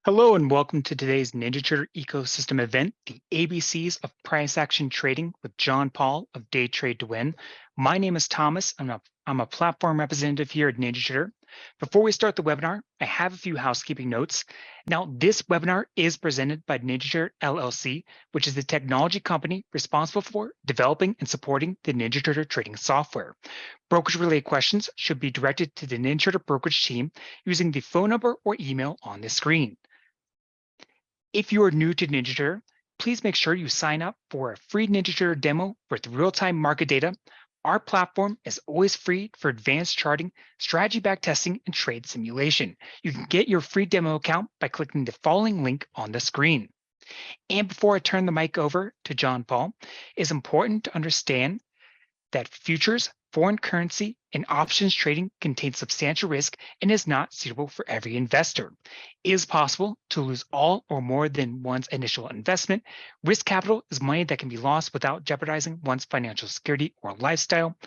Hello and welcome to today's NinjaTrader ecosystem event, the ABCs of Price Action Trading with John Paul of DayTradeToWin. My name is Thomas. I'm a platform representative here at NinjaTrader. Before we start the webinar, I have a few housekeeping notes. Now, this webinar is presented by NinjaTrader LLC, which is the technology company responsible for developing and supporting the NinjaTrader trading software. Brokerage-related questions should be directed to the NinjaTrader brokerage team using the phone number or email on the screen. If you are new to NinjaTrader, please make sure you sign up for a free NinjaTrader demo with real-time market data. Our platform is always free for advanced charting, strategy backtesting, and trade simulation. You can get your free demo account by clicking the following link on the screen. And before I turn the mic over to John Paul, it's important to understand that futures, foreign currency, and options trading contain substantial risk and is not suitable for every investor. It is possible to lose all or more than one's initial investment. Risk capital is money that can be lost without jeopardizing one's financial security or lifestyle.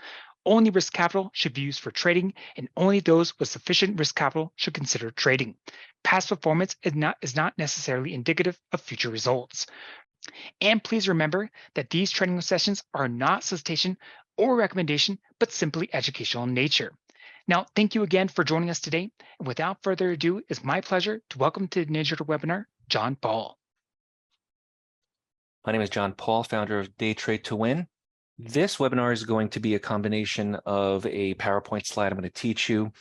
Only risk capital should be used for trading, and only those with sufficient risk capital should consider trading. Past performance is not necessarily indicative of future results. And please remember that these training sessions are not solicitation or recommendation, but simply educational in nature. Now, thank you again for joining us today. And without further ado, it's my pleasure to welcome to the NinjaTrader webinar, John Paul. My name is John Paul, founder of DayTradeToWin. This webinar is going to be a combination of a PowerPoint slide. I'm going to teach you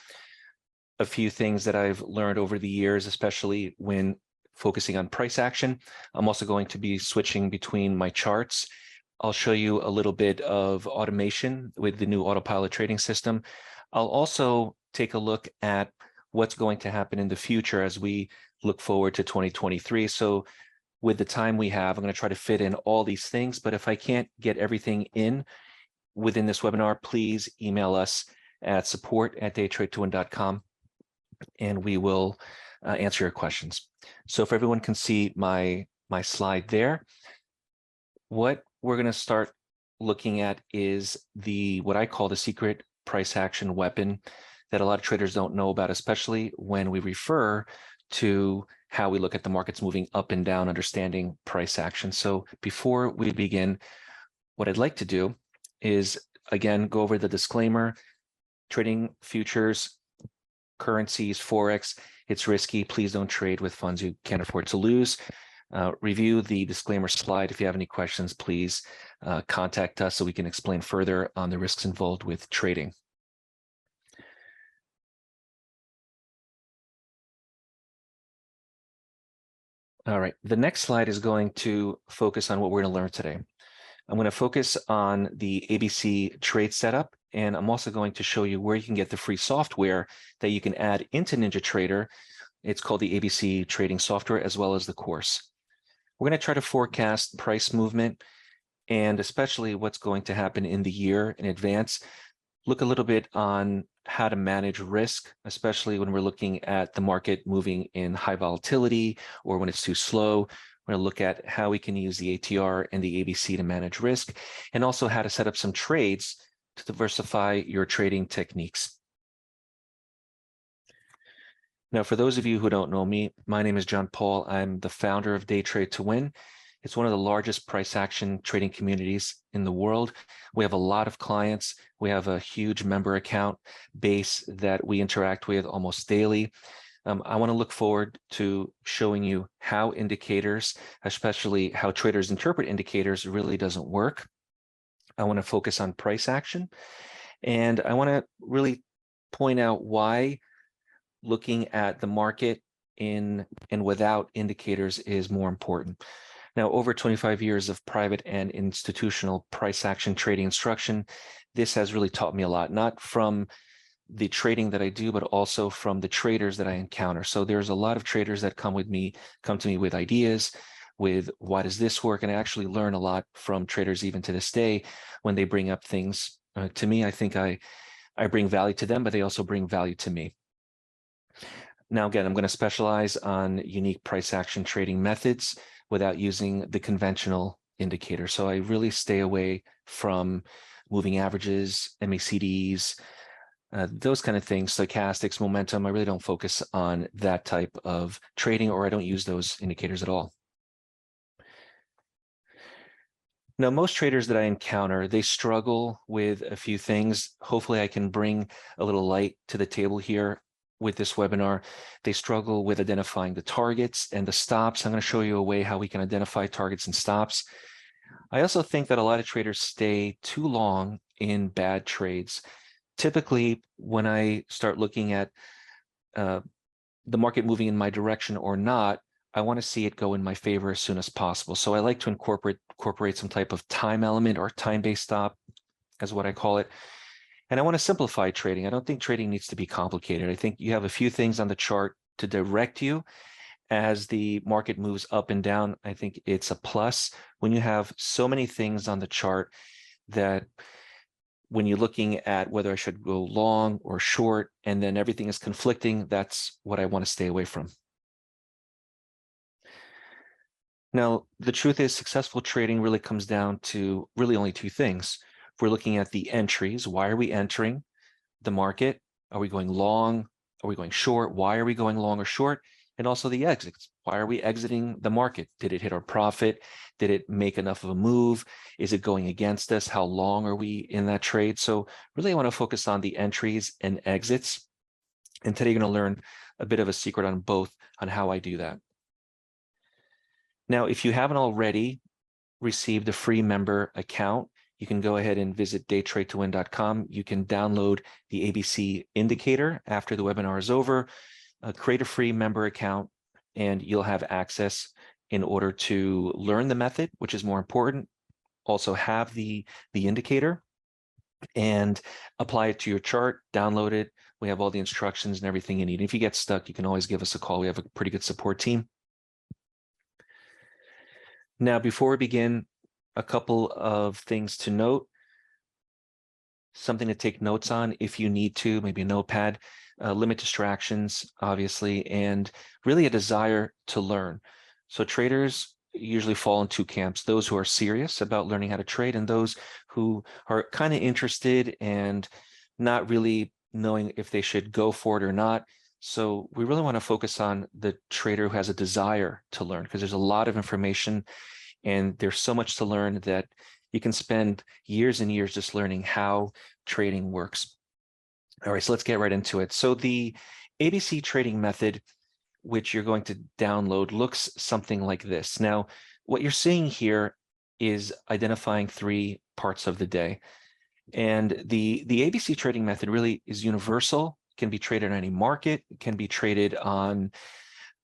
a few things that I've learned over the years, especially when focusing on price action. I'm also going to be switching between my charts. I'll show you a little bit of automation with the new autopilot trading system. I'll also take a look at what's going to happen in the future as we look forward to 2023. So with the time we have, I'm going to try to fit in all these things, but if I can't get everything in within this webinar, please email us at support@daytradetowin.com and we will answer your questions. So if everyone can see my slide there, what we're going to start looking at is what I call the secret price action weapon that a lot of traders don't know about, especially when we refer to how we look at the markets moving up and down, understanding price action. So before we begin, what I'd like to do is, again, go over the disclaimer. Trading futures, currencies, Forex, it's risky. Please don't trade with funds you can't afford to lose. Review the disclaimer slide. If you have any questions, please contact us so we can explain further on the risks involved with trading. All right, the next slide is going to focus on what we're going to learn today. I'm going to focus on the ABC trade setup, and I'm also going to show you where you can get the free software that you can add into NinjaTrader. It's called the ABC trading software, as well as the course. We're going to try to forecast price movement and especially what's going to happen in the year in advance. Look a little bit on how to manage risk, especially when we're looking at the market moving in high volatility or when it's too slow. We're going to look at how we can use the ATR and the ABC to manage risk, and also how to set up some trades to diversify your trading techniques. Now, for those of you who don't know me, my name is John Paul. I'm the founder of DayTradeToWin. It's one of the largest price action trading communities in the world. We have a lot of clients. We have a huge member account base that we interact with almost daily. I want to look forward to showing you how indicators, especially how traders interpret indicators, really doesn't work. I want to focus on price action, and I want to really point out why looking at the market in and without indicators is more important. Now, over 25 years of private and institutional price action trading instruction, this has really taught me a lot, not from the trading that I do, but also from the traders that I encounter. So there's a lot of traders that come to me with ideas, with why does this work? And I actually learn a lot from traders even to this day when they bring up things to me. I think I bring value to them, but they also bring value to me. Now, again, I'm going to specialize on unique price action trading methods without using the conventional indicator. So I really stay away from moving averages, MACDs, those kind of things, stochastics, momentum. I really don't focus on that type of trading, or I don't use those indicators at all. Now, most traders that I encounter, they struggle with a few things. Hopefully I can bring a little light to the table here with this webinar. They struggle with identifying the targets and the stops. I'm going to show you a way how we can identify targets and stops. I also think that a lot of traders stay too long in bad trades. Typically, when I start looking at the market moving in my direction or not, I want to see it go in my favor as soon as possible. So I like to incorporate some type of time element or time-based stop, as what I call it. And I want to simplify trading. I don't think trading needs to be complicated. I think you have a few things on the chart to direct you as the market moves up and down. I think it's a plus when you have so many things on the chart that when you're looking at whether I should go long or short, and then everything is conflicting, that's what I want to stay away from. Now, the truth is successful trading really comes down to really only two things. If we're looking at the entries, why are we entering the market? Are we going long? Are we going short? Why are we going long or short? And also the exits. Why are we exiting the market? Did it hit our profit? Did it make enough of a move? Is it going against us? How long are we in that trade? So really I want to focus on the entries and exits. And today you're going to learn a bit of a secret on both on how I do that. Now, if you haven't already received a free member account, you can go ahead and visit DayTradeToWin.com. You can download the ABC indicator after the webinar is over, create a free member account, and you'll have access in order to learn the method, which is more important, also have the indicator, and apply it to your chart, download it. We have all the instructions and everything you need. If you get stuck, you can always give us a call. We have a pretty good support team. Now, before we begin, a couple of things to note, something to take notes on if you need to, maybe a notepad, limit distractions, obviously, and really a desire to learn. So traders usually fall in two camps, those who are serious about learning how to trade and those who are kind of interested and not really knowing if they should go for it or not. So we really want to focus on the trader who has a desire to learn, because there's a lot of information and there's so much to learn that you can spend years and years just learning how trading works. All right, so let's get right into it. So the ABC trading method, which you're going to download, looks something like this. Now, what you're seeing here is identifying three parts of the day. And the ABC trading method really is universal, can be traded on any market, can be traded on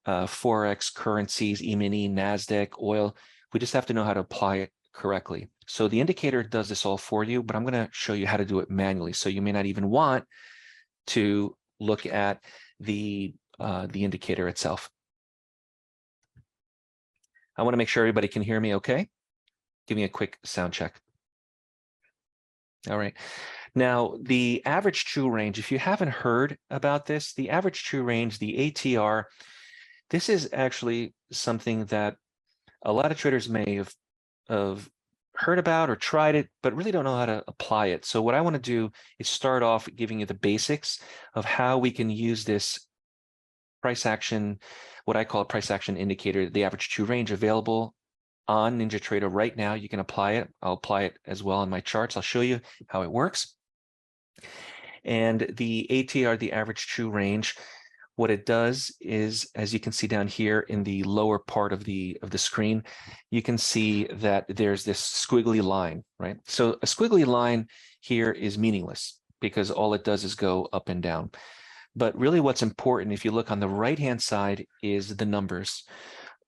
Forex, currencies, E-mini, NASDAQ, oil. We just have to know how to apply it correctly. So the indicator does this all for you, but I'm going to show you how to do it manually. So you may not even want to look at the indicator itself. I want to make sure everybody can hear me okay. Give me a quick sound check. All right. Now, the average true range, if you haven't heard about this, the average true range, the ATR, this is actually something that a lot of traders may have heard about or tried it, but really don't know how to apply it. So what I want to do is start off giving you the basics of how we can use this price action, what I call a price action indicator, the average true range, available on NinjaTrader right now. You can apply it. I'll apply it as well on my charts. I'll show you how it works. And the ATR, the average true range, what it does is, as you can see down here in the lower part of the screen, you can see that there's this squiggly line, right? So a squiggly line here is meaningless because all it does is go up and down. But really what's important, if you look on the right-hand side, is the numbers.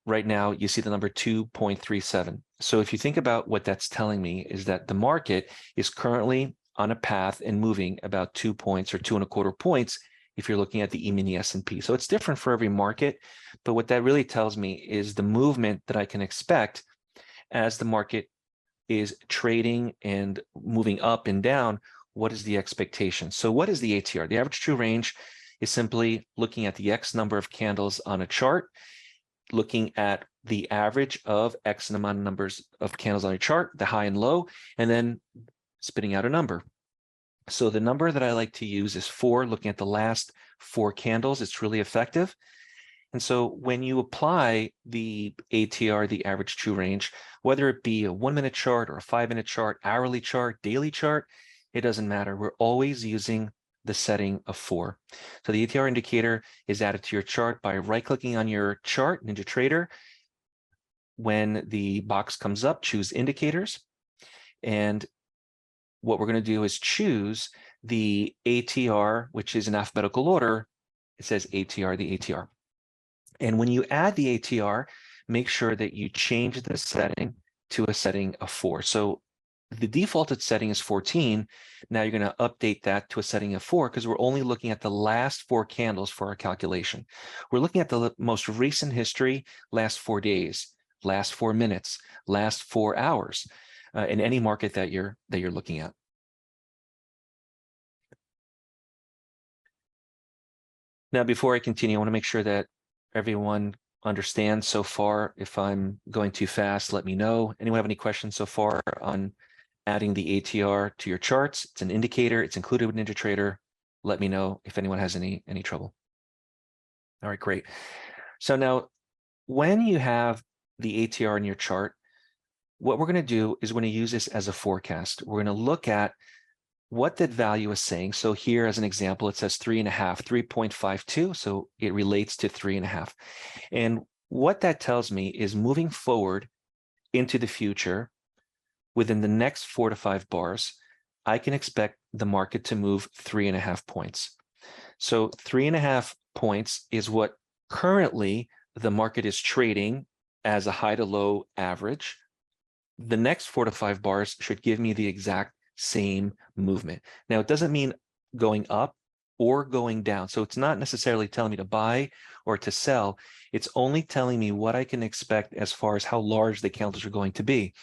Right now, you see the number 2.37. So if you think about what that's telling me is that the market is currently on a path and moving about 2 points or 2.25 points if you're looking at the E-mini S&P. So it's different for every market, but what that really tells me is the movement that I can expect as the market is trading and moving up and down. What is the expectation? So what is the ATR? The average true range is simply looking at the X number of candles on a chart, looking at the average of X amount of numbers of candles on a chart, the high and low, and then spitting out a number. So the number that I like to use is 4, looking at the last 4 candles. It's really effective. And so when you apply the ATR, the average true range, whether it be a 1-minute chart or a 5-minute chart, hourly chart, daily chart, it doesn't matter. We're always using the setting of 4. So the ATR indicator is added to your chart by right-clicking on your chart, NinjaTrader. When the box comes up, choose indicators. And what we're going to do is choose the ATR, which is in alphabetical order. It says ATR, the ATR. And when you add the ATR, make sure that you change the setting to a setting of 4. So the defaulted setting is 14. Now you're going to update that to a setting of 4 because we're only looking at the last 4 candles for our calculation. We're looking at the most recent history, last 4 days, last 4 minutes, last 4 hours in any market that you're looking at. Now, before I continue, I want to make sure that everyone understands so far. If I'm going too fast, let me know. Anyone have any questions so far on adding the ATR to your charts? It's an indicator. It's included with NinjaTrader. Let me know if anyone has any trouble. All right, great. So now, when you have the ATR in your chart, what we're going to do is we're going to use this as a forecast. We're going to look at what that value is saying. So here, as an example, it says 3.5, 3.52. So it relates to 3.5. And what that tells me is moving forward into the future, within the next 4 to 5 bars, I can expect the market to move 3.5 points. So 3.5 points is what currently the market is trading as a high to low average. The next 4 to 5 bars should give me the exact same movement. Now, it doesn't mean going up or going down. So it's not necessarily telling me to buy or to sell. It's only telling me what I can expect as far as how large the candles are going to be.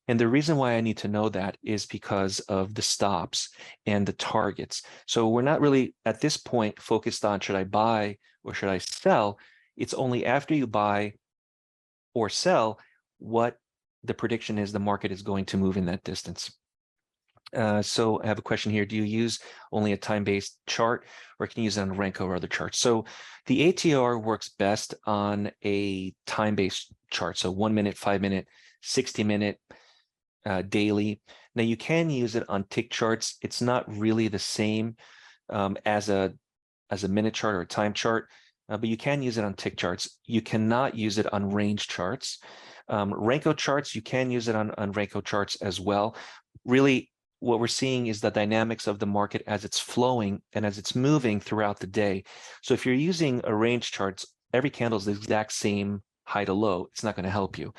And the reason why I need to know that is because of the stops and the targets. So we're not really at this point focused on should I buy or should I sell. It's only after you buy or sell what the prediction is the market is going to move in that distance. So I have a question here. Do you use only a time-based chart or can you use it on Renko or other charts? So the ATR works best on a time-based chart. So 1 minute, 5 minute, 60 minute, daily. Now you can use it on tick charts. It's not really the same as a minute chart or a time chart, but you can use it on tick charts. You cannot use it on range charts. Renko charts, you can use it on Renko charts as well. Really, what we're seeing is the dynamics of the market as it's flowing and as it's moving throughout the day. So if you're using a range charts, every candle is the exact same high to low. It's not going to help you.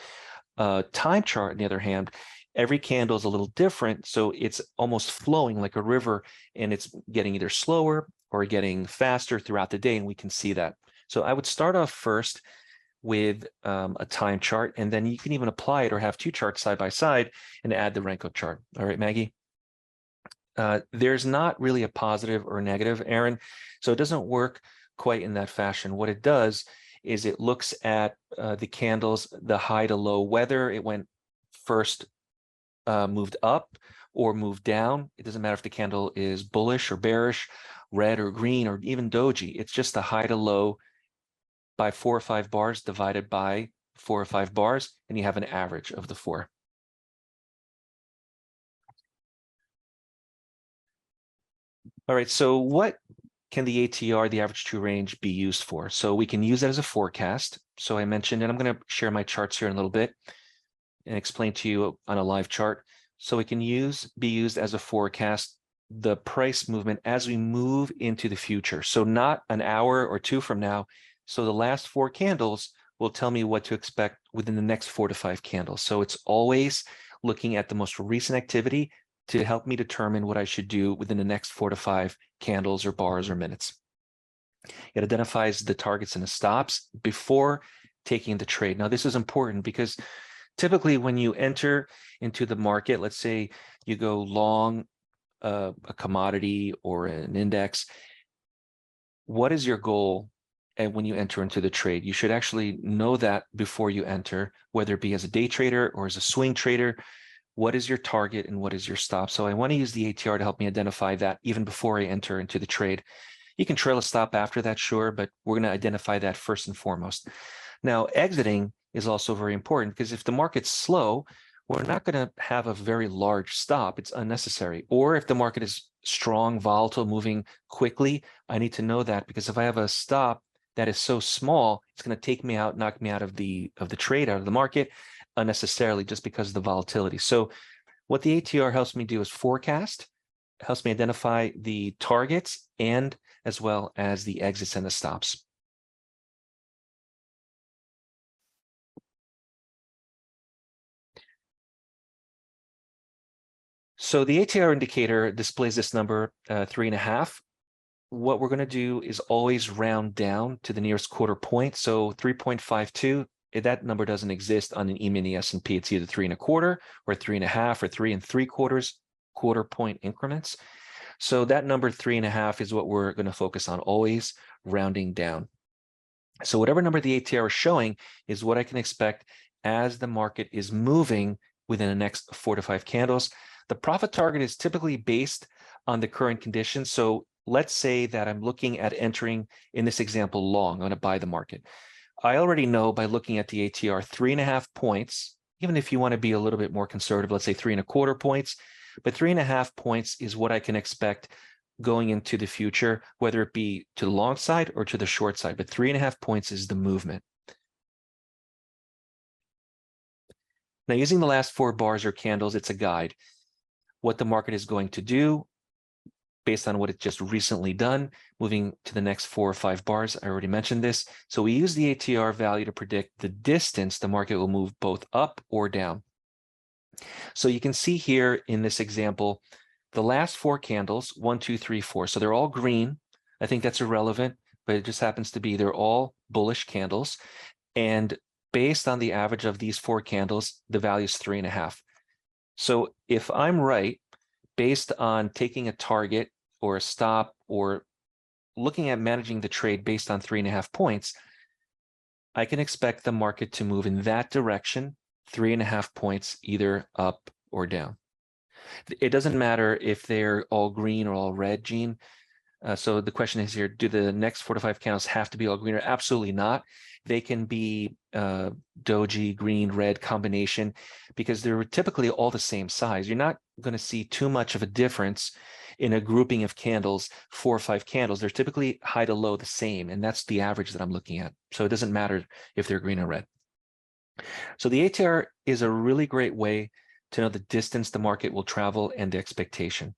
Time chart, on the other hand, every candle is a little different. So it's almost flowing like a river and it's getting either slower or getting faster throughout the day. And we can see that. So I would start off first with a time chart, and then you can even apply it or have 2 charts side by side and add the Renko chart. All right, Maggie? There's not really a positive or negative, Aaron. So it doesn't work quite in that fashion. What it does is it looks at the candles, the high to low, whether it went first moved up or moved down. It doesn't matter if the candle is bullish or bearish, red or green, or even doji. It's just the high to low by 4 or 5 bars divided by 4 or 5 bars, and you have an average of the 4. All right, so what can the ATR, the average true range, be used for? So we can use it as a forecast. So I mentioned, and I'm going to share my charts here in a little bit and explain to you on a live chart. So it can be used as a forecast, the price movement as we move into the future. So not an hour or 2 from now. So the last 4 candles will tell me what to expect within the next 4 to 5 candles. So it's always looking at the most recent activity to help me determine what I should do within the next 4 to 5 candles or bars or minutes. It identifies the targets and the stops before taking the trade. Now, this is important because typically when you enter into the market, let's say you go long a commodity or an index, what is your goal? And when you enter into the trade, you should actually know that before you enter, whether it be as a day trader or as a swing trader. what is your target and what is your stop. So I want to use the ATR to help me identify that even before I enter into the trade. You can trail a stop after that, sure, but we're going to identify that first and foremost. Now, exiting is also very important because if the market's slow, we're not going to have a very large stop. It's unnecessary. Or if the market is strong, volatile, moving quickly, I need to know that, because if I have a stop that is so small, it's going to take me out, knock me out of the trade, out of the market unnecessarily, just because of the volatility. So what the ATR helps me do is forecast, helps me identify the targets, and as well as the exits and the stops. So the ATR indicator displays this number 3.5. What we're going to do is always round down to the nearest quarter point. So 3.52, that number doesn't exist on an E-mini S&P. It's either 3.25 or 3.5 or 3.75 quarter point increments. So that number 3.5 is what we're going to focus on, always rounding down. So whatever number the ATR is showing is what I can expect as the market is moving within the next 4 to 5 candles. The profit target is typically based on the current conditions. So let's say that I'm looking at entering, in this example, long. I'm going to buy the market. I already know by looking at the ATR 3.5 points, even if you want to be a little bit more conservative, let's say 3.25 points, but 3.5 points is what I can expect going into the future, whether it be to the long side or to the short side. But 3.5 points is the movement. Now, using the last 4 bars or candles, it's a guide. What the market is going to do based on what it's just recently done, moving to the next 4 or 5 bars. I already mentioned this. So we use the ATR value to predict the distance the market will move both up or down. So you can see here in this example, the last 4 candles, 1, 2, 3, 4. So they're all green. I think that's irrelevant, but it just happens to be they're all bullish candles. And based on the average of these 4 candles, the value is 3.5. So if I'm right, based on taking a target or a stop or looking at managing the trade based on 3.5 points, I can expect the market to move in that direction, 3.5 points, either up or down. It doesn't matter if they're all green or all red, Gene. So the question is here, do the next 4 to 5 candles have to be all green? Or absolutely not. They can be doji, green, red combination, because they're typically all the same size. You're not going to see too much of a difference in a grouping of candles, 4 or 5 candles. They're typically high to low the same, and that's the average that I'm looking at. So it doesn't matter if they're green or red. So the ATR is a really great way to know the distance the market will travel and the expectation.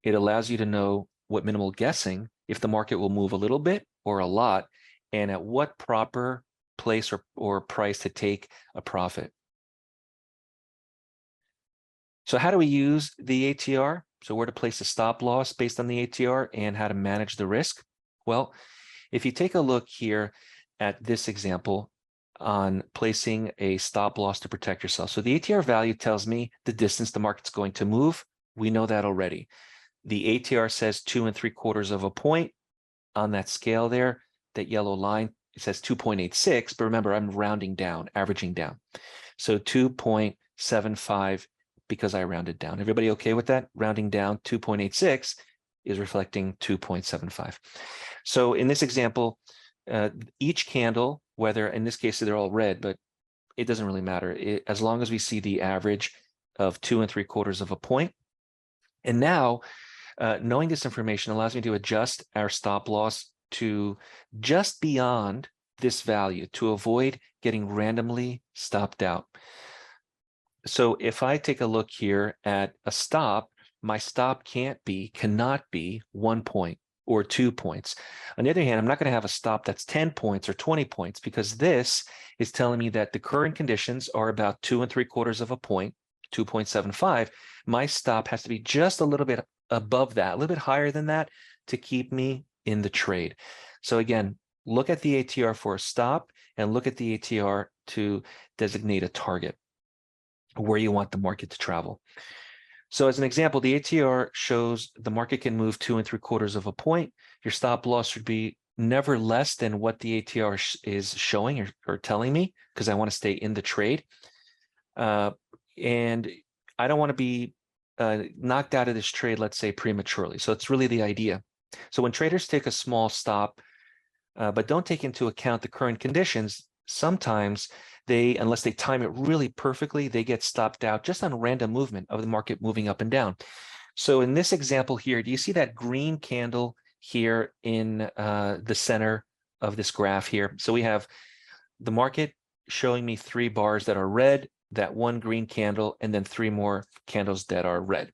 It allows you to know what minimal guessing if the market will move a little bit or a lot, and at what proper place or price to take a profit. So how do we use the ATR? So where to place a stop loss based on the ATR and how to manage the risk? Well, if you take a look here at this example on placing a stop loss to protect yourself. So the ATR value tells me the distance the market's going to move. We know that already. The ATR says 2.75 of a point on that scale there, that yellow line, it says 2.86, but remember, I'm rounding down, averaging down. So 2.75 because I rounded down. Everybody okay with that? Rounding down 2.86 is reflecting 2.75. So in this example, each candle, whether in this case they're all red, but it doesn't really matter. As long as we see the average of 2.75 of a point. And now, knowing this information allows me to adjust our stop loss to just beyond this value to avoid getting randomly stopped out. So if I take a look here at a stop, my stop cannot be 1 point or 2 points. On the other hand, I'm not going to have a stop that's 10 points or 20 points, because this is telling me that the current conditions are about 2.75 of a point, 2.75. My stop has to be just a little bit above that, a little bit higher than that, to keep me in the trade. So again, look at the ATR for a stop and look at the ATR to designate a target where you want the market to travel. So as an example, the ATR shows the market can move 2.75 of a point. Your stop loss should be never less than what the ATR is showing or telling me, because I want to stay in the trade. And I don't want to be knocked out of this trade, let's say prematurely. So it's really the idea. So when traders take a small stop, but don't take into account the current conditions, sometimes they, unless they time it really perfectly, they get stopped out just on random movement of the market moving up and down. So in this example here, do you see that green candle here in the center of this graph here? So we have the market showing me 3 bars that are red, that 1 green candle, and then 3 more candles that are red.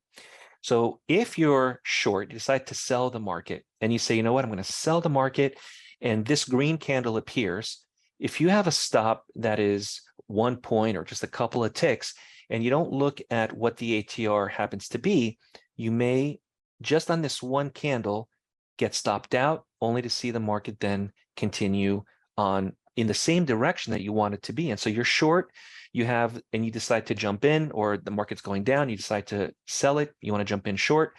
So if you're short, you decide to sell the market, and you say, you know what, I'm going to sell the market, and this green candle appears. If you have a stop that is 1 point or just a couple of ticks, and you don't look at what the ATR happens to be, you may, just on this 1 candle, get stopped out, only to see the market then continue on in the same direction that you want it to be. And so you're short, you have, and you decide to jump in, or the market's going down, you decide to sell it, you want to jump in short,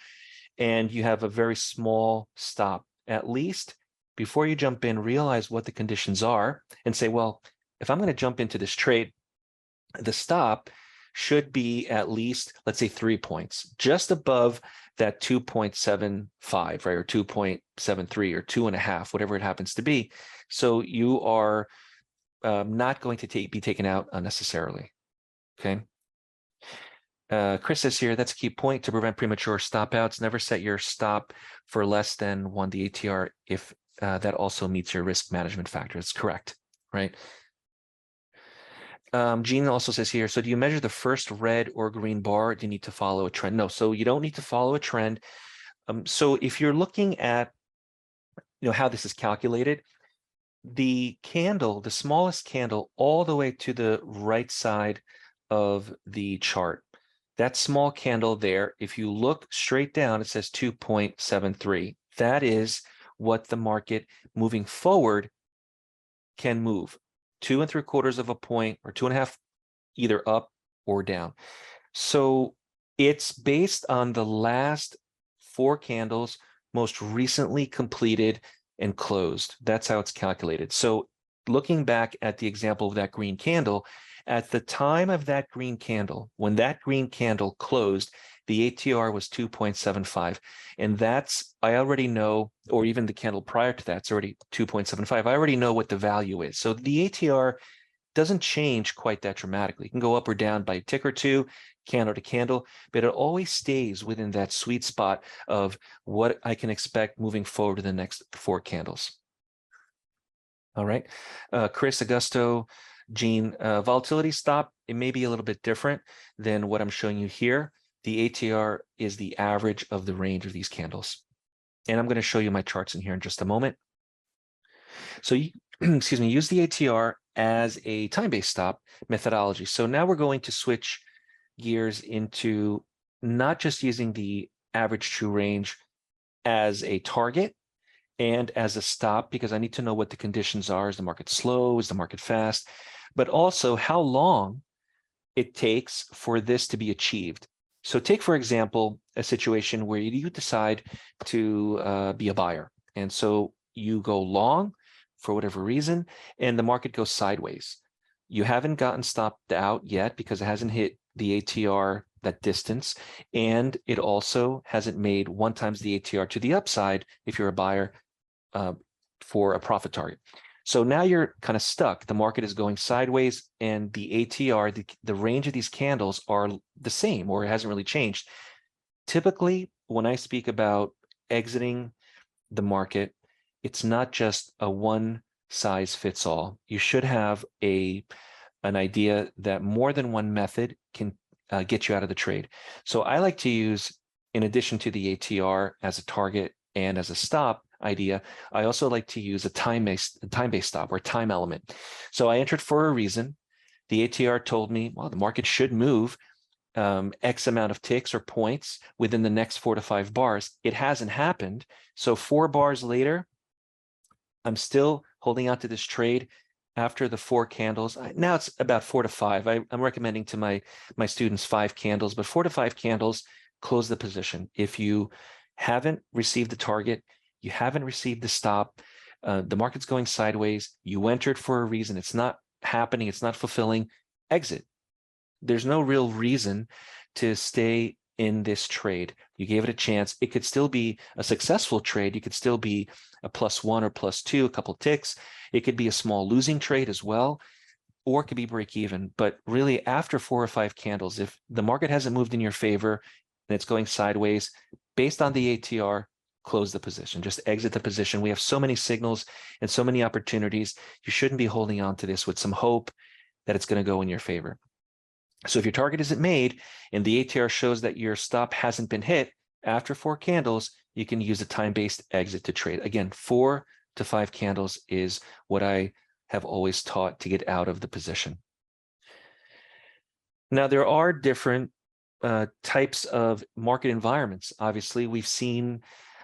and you have a very small stop. At least before you jump in, realize what the conditions are and say, well, if I'm going to jump into this trade, the stop should be at least, let's say 3 points, just above that 2.75, right, or 2.73 or 2.5, whatever it happens to be. So you are not going to be taken out unnecessarily. Okay. Chris says here, that's a key point to prevent premature stop outs. Never set your stop for less than 1 the ATR if that also meets your risk management factor. That's correct, right? Gene also says here, so do you measure the first red or green bar? Do you need to follow a trend? No, so you don't need to follow a trend. So if you're looking at, how this is calculated, the candle, the smallest candle all the way to the right side of the chart, that small candle there, if you look straight down, it says 2.73. That is what the market moving forward can move. 2 3/4 of a point or 2.5, either up or down. So it's based on the last 4 candles most recently completed and closed. That's how it's calculated. So looking back at the example of that green candle, at the time of that green candle, when that green candle closed, the ATR was 2.75. And that's, I already know, or even the candle prior to that, it's already 2.75. I already know what the value is. So the ATR doesn't change quite that dramatically. It can go up or down by a tick or two, candle to candle, but it always stays within that sweet spot of what I can expect moving forward to the next 4 candles. All right. Chris, Augusto, Gene, volatility stop, it may be a little bit different than what I'm showing you here. The ATR is the average of the range of these candles. And I'm going to show you my charts in here in just a moment. So you, excuse me, use the ATR as a time-based stop methodology. So now we're going to switch gears into not just using the average true range as a target and as a stop, because I need to know what the conditions are. Is the market slow? Is the market fast? But also how long it takes for this to be achieved. So take, for example, a situation where you decide to be a buyer. And so you go long for whatever reason, and the market goes sideways. You haven't gotten stopped out yet because it hasn't hit the ATR, that distance, and it also hasn't made 1 times the ATR to the upside if you're a buyer for a profit target. So now you're kind of stuck. The market is going sideways, and the ATR, the range of these candles are the same, or it hasn't really changed. Typically, when I speak about exiting the market, it's not just a one size fits all. You should have an idea that more than one method can get you out of the trade. So I like to use, in addition to the ATR as a target and as a stop idea, I also like to use a time-based stop or time element. So I entered for a reason. The ATR told me, well, the market should move X amount of ticks or points within the next 4 to 5 bars. It hasn't happened. So 4 bars later, I'm still holding on to this trade after the 4 candles. Now it's about 4 to 5. I'm recommending to my students 5 candles, but 4 to 5 candles, close the position. If you haven't received the target, you haven't received the stop, the market's going sideways, you entered for a reason, it's not happening, it's not fulfilling, exit. There's no real reason to stay in this trade. You gave it a chance. It could still be a successful trade. You could still be a +1 or +2, a couple ticks. It could be a small losing trade as well, or it could be break even. But really, after 4 or 5 candles, if the market hasn't moved in your favor and it's going sideways, based on the ATR, close the position. Just exit the position. We have so many signals and so many opportunities. You shouldn't be holding on to this with some hope that it's going to go in your favor. So if your target isn't made and the ATR shows that your stop hasn't been hit after 4 candles, you can use a time-based exit to trade. Again, 4 to 5 candles is what I have always taught to get out of the position. Now, there are different types of market environments. Obviously, we've seen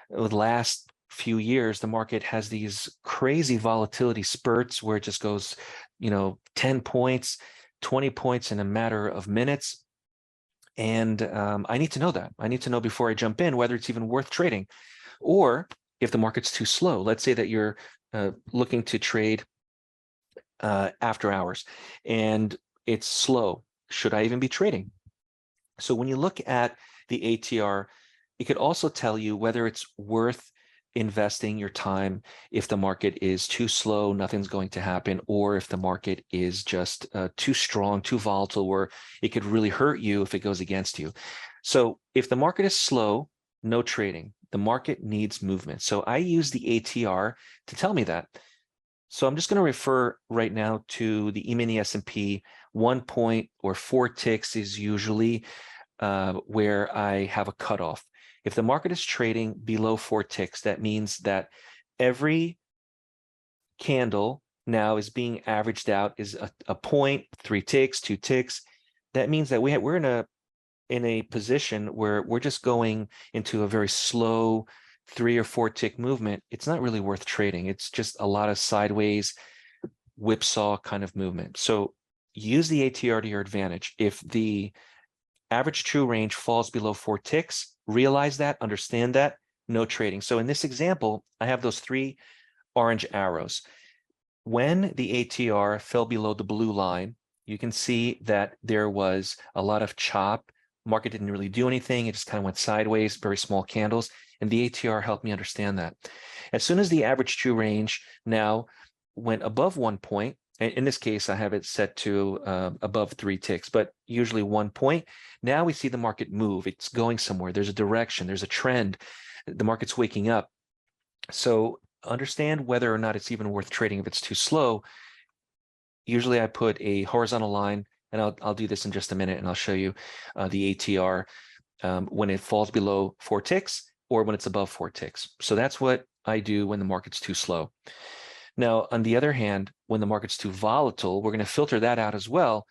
the last few years, the market has these crazy volatility spurts where it just goes, 10 points, 20 points in a matter of minutes. And I need to know that. I need to know before I jump in whether it's even worth trading, or if the market's too slow. Let's say that you're looking to trade after hours and it's slow. Should I even be trading? So when you look at the ATR, it could also tell you whether it's worth investing your time if the market is too slow, nothing's going to happen, or if the market is just too strong, too volatile, where it could really hurt you if it goes against you. So if the market is slow, no trading. The market needs movement. So I use the ATR to tell me that. So I'm just going to refer right now to the E-mini S&P. 1 point or 4 ticks is usually where I have a cutoff. If the market is trading below 4 ticks, that means that every candle now is being averaged out is a point, 3 ticks, 2 ticks. That means that we're in a position where we're just going into a very slow 3 or 4 tick movement. It's not really worth trading. It's just a lot of sideways whipsaw kind of movement. So use the ATR to your advantage. If the average true range falls below 4 ticks, realize that, understand that, no trading. So in this example, I have those 3 orange arrows. When the ATR fell below the blue line, you can see that there was a lot of chop. Market didn't really do anything. It just kind of went sideways, very small candles. And the ATR helped me understand that. As soon as the average true range now went above 1 point, in this case, I have it set to above 3 ticks, but usually 1 point. Now we see the market move. It's going somewhere. There's a direction. There's a trend. The market's waking up. So understand whether or not it's even worth trading if it's too slow. Usually I put a horizontal line, and I'll do this in just a minute, and I'll show you the ATR when it falls below 4 ticks or when it's above 4 ticks. So that's what I do when the market's too slow. Now, on the other hand, when the market's too volatile, we're going to filter that out as well,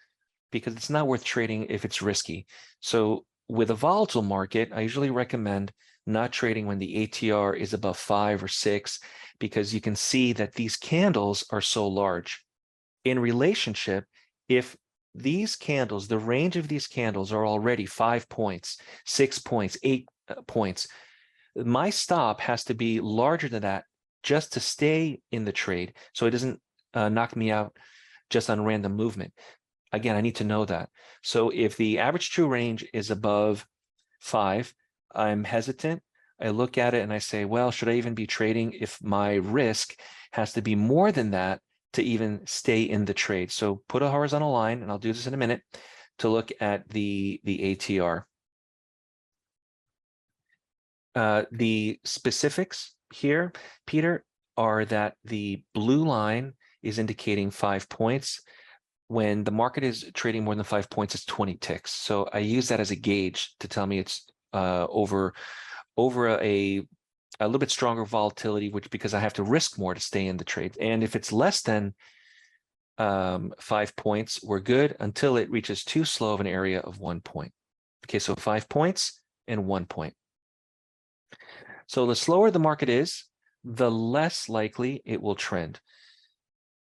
because it's not worth trading if it's risky. So with a volatile market, I usually recommend not trading when the ATR is above 5 or 6, because you can see that these candles are so large. In relationship, if these candles, the range of these candles are already 5 points, 6 points, 8 points, my stop has to be larger than that just to stay in the trade, so it doesn't knock me out just on random movement. Again, I need to know that. So if the average true range is above 5, I'm hesitant. I look at it and I say, well, should I even be trading if my risk has to be more than that to even stay in the trade? So put a horizontal line, and I'll do this in a minute, to look at the ATR. The specifics here, Peter, are that the blue line is indicating 5 points. When the market is trading more than 5 points, it's 20 ticks. So I use that as a gauge to tell me it's over a little bit stronger volatility, which because I have to risk more to stay in the trade. And if it's less than 5 points, we're good until it reaches too slow of an area of 1 point. Okay, so 5 points and 1 point. So the slower the market is, the less likely it will trend.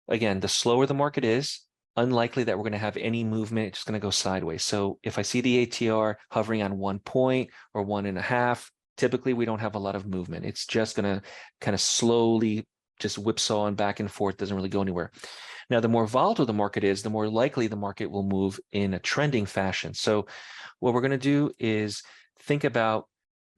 Again, the slower the market is, unlikely that we're going to have any movement. It's just going to go sideways. So if I see the ATR hovering on 1 point or 1.5, typically we don't have a lot of movement. It's just going to kind of slowly just whipsaw and back and forth, doesn't really go anywhere. Now, the more volatile the market is, the more likely the market will move in a trending fashion. So what we're going to do is think about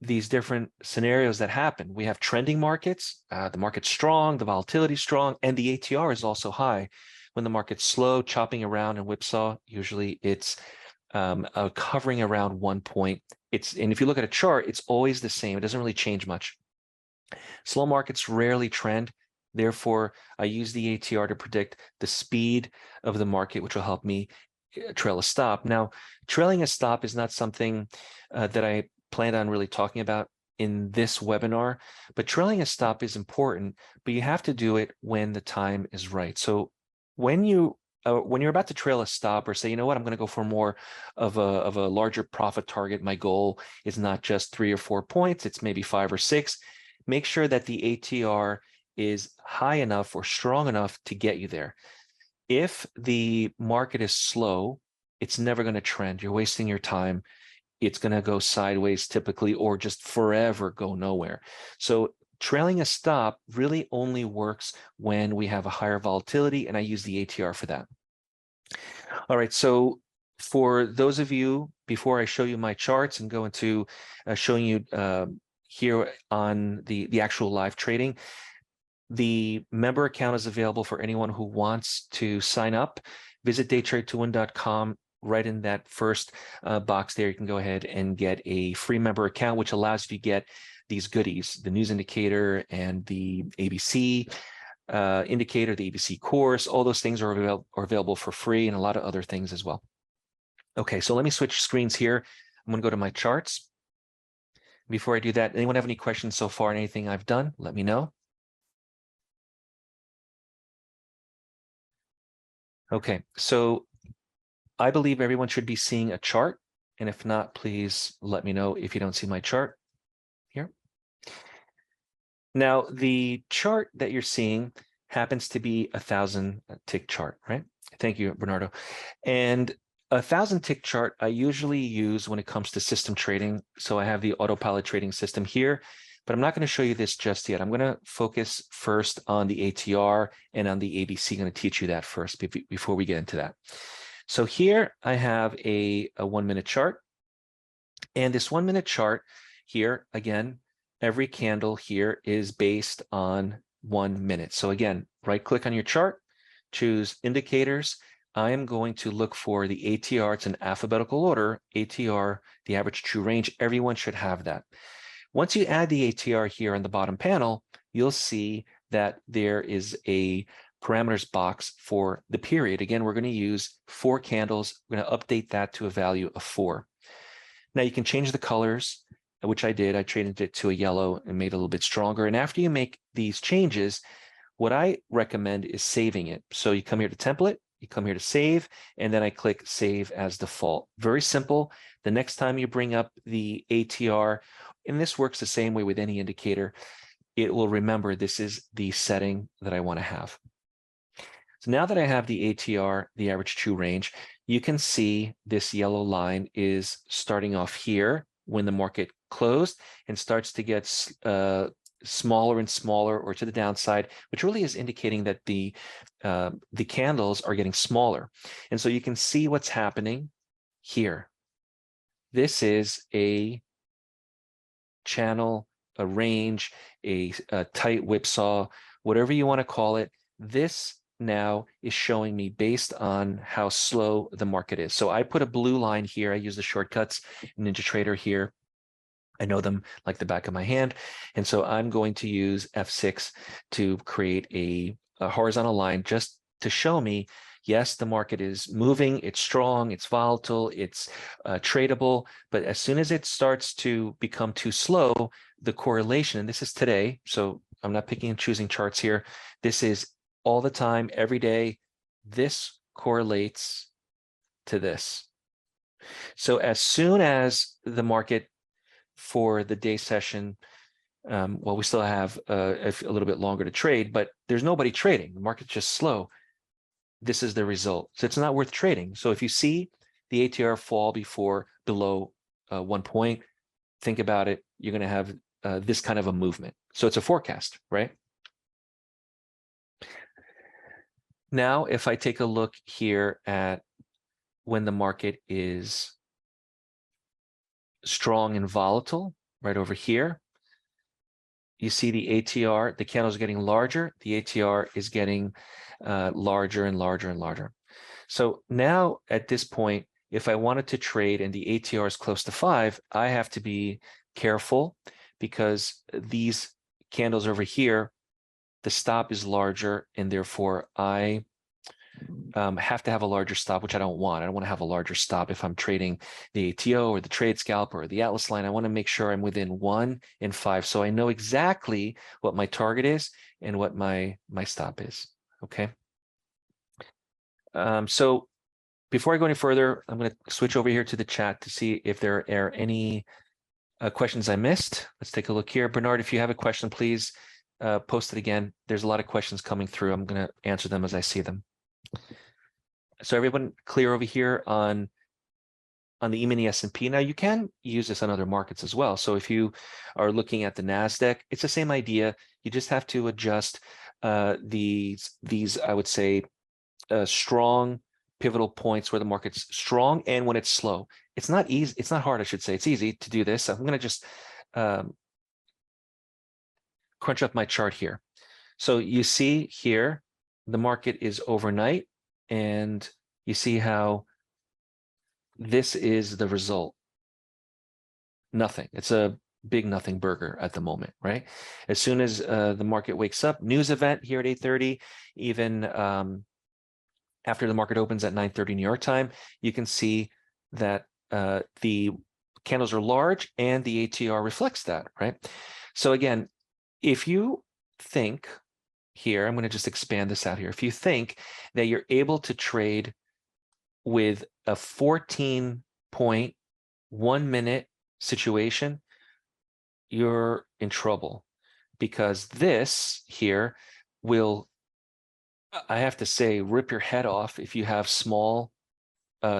these different scenarios that happen. We have trending markets, the market's strong, the volatility is strong, and the ATR is also high. When the market's slow, chopping around and whipsaw, usually it's hovering around 1 point. And if you look at a chart, it's always the same. It doesn't really change much. Slow markets rarely trend. Therefore, I use the ATR to predict the speed of the market, which will help me trail a stop. Now, trailing a stop is not something that I planned on really talking about in this webinar, but trailing a stop is important, but you have to do it when the time is right. So when you're about to trail a stop or say, you know what, I'm going to go for more of a larger profit target. My goal is not just 3 or 4 points, it's maybe 5 or 6. Make sure that the ATR is high enough or strong enough to get you there. If the market is slow, it's never going to trend. You're wasting your time. It's going to go sideways typically, or just forever go nowhere. So trailing a stop really only works when we have a higher volatility, and I use the ATR for that. All right, so for those of you, before I show you my charts and go into showing you here on the actual live trading, the member account is available for anyone who wants to sign up. Visit DayTradeToWin.com. Right in that first box there, you can go ahead and get a free member account, which allows you to get these goodies, the news indicator and the ABC indicator, the ABC course. All those things are available for free, and a lot of other things as well. Okay, so let me switch screens here. I'm going to go to my charts. Before I do that, anyone have any questions so far on anything I've done? Let me know. Okay, so I believe everyone should be seeing a chart. And if not, please let me know if you don't see my chart here. Now, the chart that you're seeing happens to be a 1,000 tick chart, right? Thank you, Bernardo. And a 1,000 tick chart I usually use when it comes to system trading. So I have the autopilot trading system here, but I'm not going to show you this just yet. I'm going to focus first on the ATR and on the ABC. I'm going to teach you that first before we get into that. So here I have a 1 minute chart, and this 1 minute chart here, again, every candle here is based on 1 minute. So again, right click on your chart, choose indicators. I am going to look for the ATR. It's in alphabetical order. ATR, the average true range. Everyone should have that. Once you add the ATR here on the bottom panel, you'll see that there is a parameters box for the period. Again, we're going to use 4 candles. We're going to update that to a value of 4. Now you can change the colors, which I did. I traded it to a yellow and made it a little bit stronger. And after you make these changes, what I recommend is saving it. So you come here to template, you come here to save, and then I click save as default. Very simple. The next time you bring up the ATR, and this works the same way with any indicator, it will remember this is the setting that I want to have. So now that I have the ATR, the average true range, you can see this yellow line is starting off here when the market closed and starts to get smaller and smaller, or to the downside, which really is indicating that the candles are getting smaller. And so you can see what's happening here. This is a channel, a range, a tight whipsaw, whatever you want to call it. This now is showing me based on how slow the market is. So I put a blue line here. I use the shortcuts in NinjaTrader here. I know them like the back of my hand. And so I'm going to use F6 to create a horizontal line just to show me, yes, the market is moving, it's strong, it's volatile, it's tradable. But as soon as it starts to become too slow, the correlation, and this is today, so I'm not picking and choosing charts here. This is all the time, every day. This correlates to this. So as soon as the market for the day session, well, we still have a little bit longer to trade, but there's nobody trading. The market's just slow. This is the result. So it's not worth trading. So if you see the ATR fall below 1 point, think about it. You're going to have this kind of a movement. So it's a forecast, right? Now, if I take a look here at when the market is strong and volatile, right over here, you see the ATR, the candles are getting larger, the ATR is getting larger and larger and larger. So now at this point, if I wanted to trade and the ATR is close to 5, I have to be careful because these candles over here, the stop is larger, and therefore I have to have a larger stop, which I don't want. I don't want to have a larger stop if I'm trading the ATO or the trade scalp or the Atlas line. I want to make sure I'm within 1 and 5, so I know exactly what my target is and what my stop is. Okay. So before I go any further, I'm going to switch over here to the chat to see if there are any questions I missed. Let's take a look here. Bernard, if you have a question, please post it again. There's a lot of questions coming through. I'm going to answer them as I see them. So everyone clear over here on the E-mini S&P. Now you can use this on other markets as well. So if you are looking at the NASDAQ, it's the same idea. You just have to adjust these I would say strong pivotal points where the market's strong and when it's slow. It's not easy. It's not hard, I should say. It's easy to do this. I'm going to just crunch up my chart here. So you see here, the market is overnight, and you see how this is the result. Nothing. It's a big nothing burger at the moment, right? As soon as the market wakes up, news event here at 8:30, even after the market opens at 9:30 New York time, you can see that the candles are large and the ATR reflects that, right? So again, if you think here, I'm going to just expand this out here. If you think that you're able to trade with a 14.1-minute situation, you're in trouble, because this here will, I have to say, rip your head off if you have small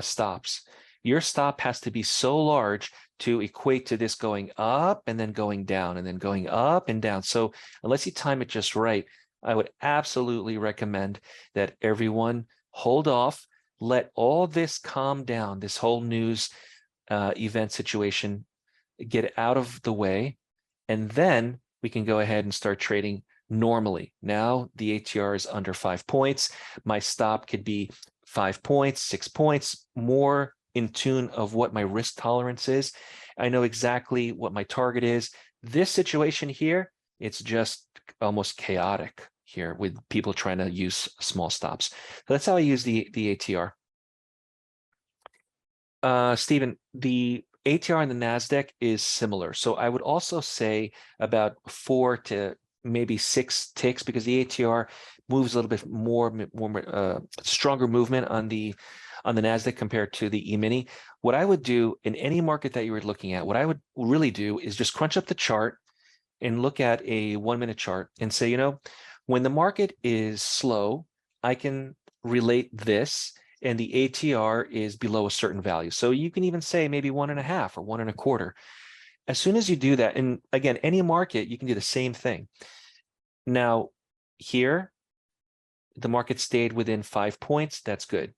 stops. Your stop has to be so large to equate to this going up and then going down and then going up and down. So unless you time it just right, I would absolutely recommend that everyone hold off, let all this calm down, this whole news event situation get out of the way, and then we can go ahead and start trading normally. Now the ATR is under 5 points. My stop could be 5 points, 6 points, more in tune of what my risk tolerance is. I know exactly what my target is. This situation here, it's just almost chaotic here with people trying to use small stops. So that's how I use the ATR. Stephen, the ATR and the NASDAQ is similar. So I would also say about 4 to maybe 6 ticks, because the ATR moves a little bit more stronger movement on the NASDAQ compared to the E-mini. What I would do in any market that you were looking at, what I would really do is just crunch up the chart and look at a 1-minute chart and say, you know, when the market is slow, I can relate this, and the ATR is below a certain value. So you can even say maybe 1.5 or 1.25. As soon as you do that, and again, any market, you can do the same thing. Now, here, the market stayed within 5 points. That's good.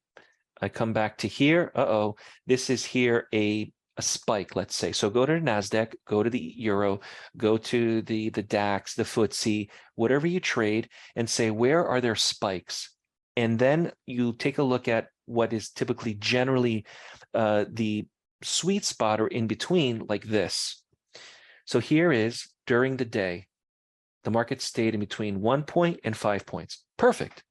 I come back to here. This is here a spike, let's say. So go to the NASDAQ, go to the Euro, go to the DAX, the FTSE, whatever you trade, and say, where are there spikes? And then you take a look at what is typically generally the sweet spot or in between, like this. So here is during the day, the market stayed in between 1 point and 5 points. Perfect,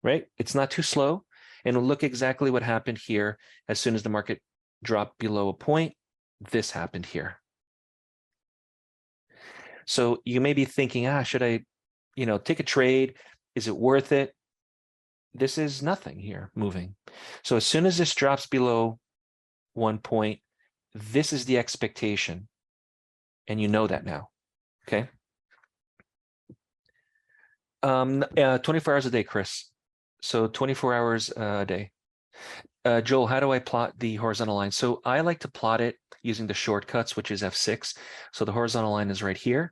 right? It's not too slow. And we'll look exactly what happened here. As soon as the market dropped below a point, this happened here. So you may be thinking, should I, take a trade? Is it worth it? This is nothing here moving. So as soon as this drops below 1 point, this is the expectation. And you know that now, okay? 24 hours a day, Chris. So 24 hours a day. Joel, how do I plot the horizontal line? So I like to plot it using the shortcuts, which is F6. So the horizontal line is right here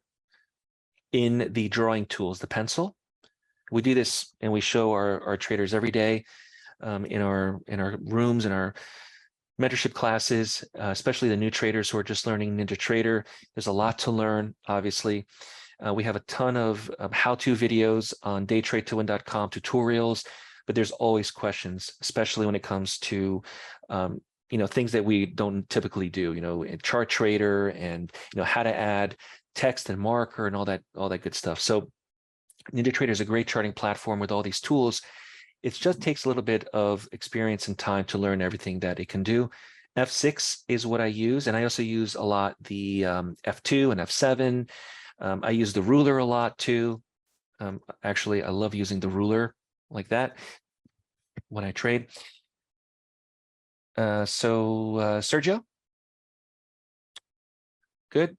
in the drawing tools, the pencil. We do this and we show our traders every day in our rooms, in our mentorship classes, especially the new traders who are just learning NinjaTrader. There's a lot to learn, obviously. We have a ton of how-to videos on DayTradeToWin.com, tutorials, but there's always questions, especially when it comes to things that we don't typically do, in chart trader and how to add text and marker and all that good stuff. So NinjaTrader is a great charting platform with all these tools. It just takes a little bit of experience and time to learn everything that it can do. F6 is what I use, and I also use a lot the F2 and F7. I use the ruler a lot too. Actually, I love using the ruler like that when I trade. Sergio? Good.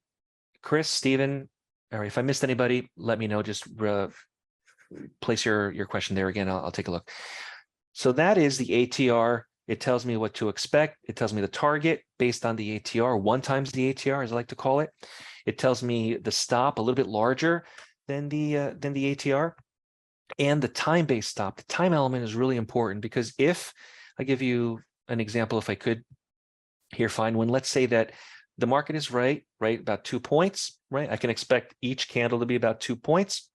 Chris, Steven? All right, if I missed anybody, let me know. Just place your question there again. I'll take a look. So that is the ATR. It tells me what to expect. It tells me the target based on the ATR, 1 times the ATR, as I like to call it. It tells me the stop a little bit larger than the ATR, and the time-based stop. The time element is really important because if I give you an example, if I could here, find one. Let's say that the market is right, about 2 points, right? I can expect each candle to be about 2 points.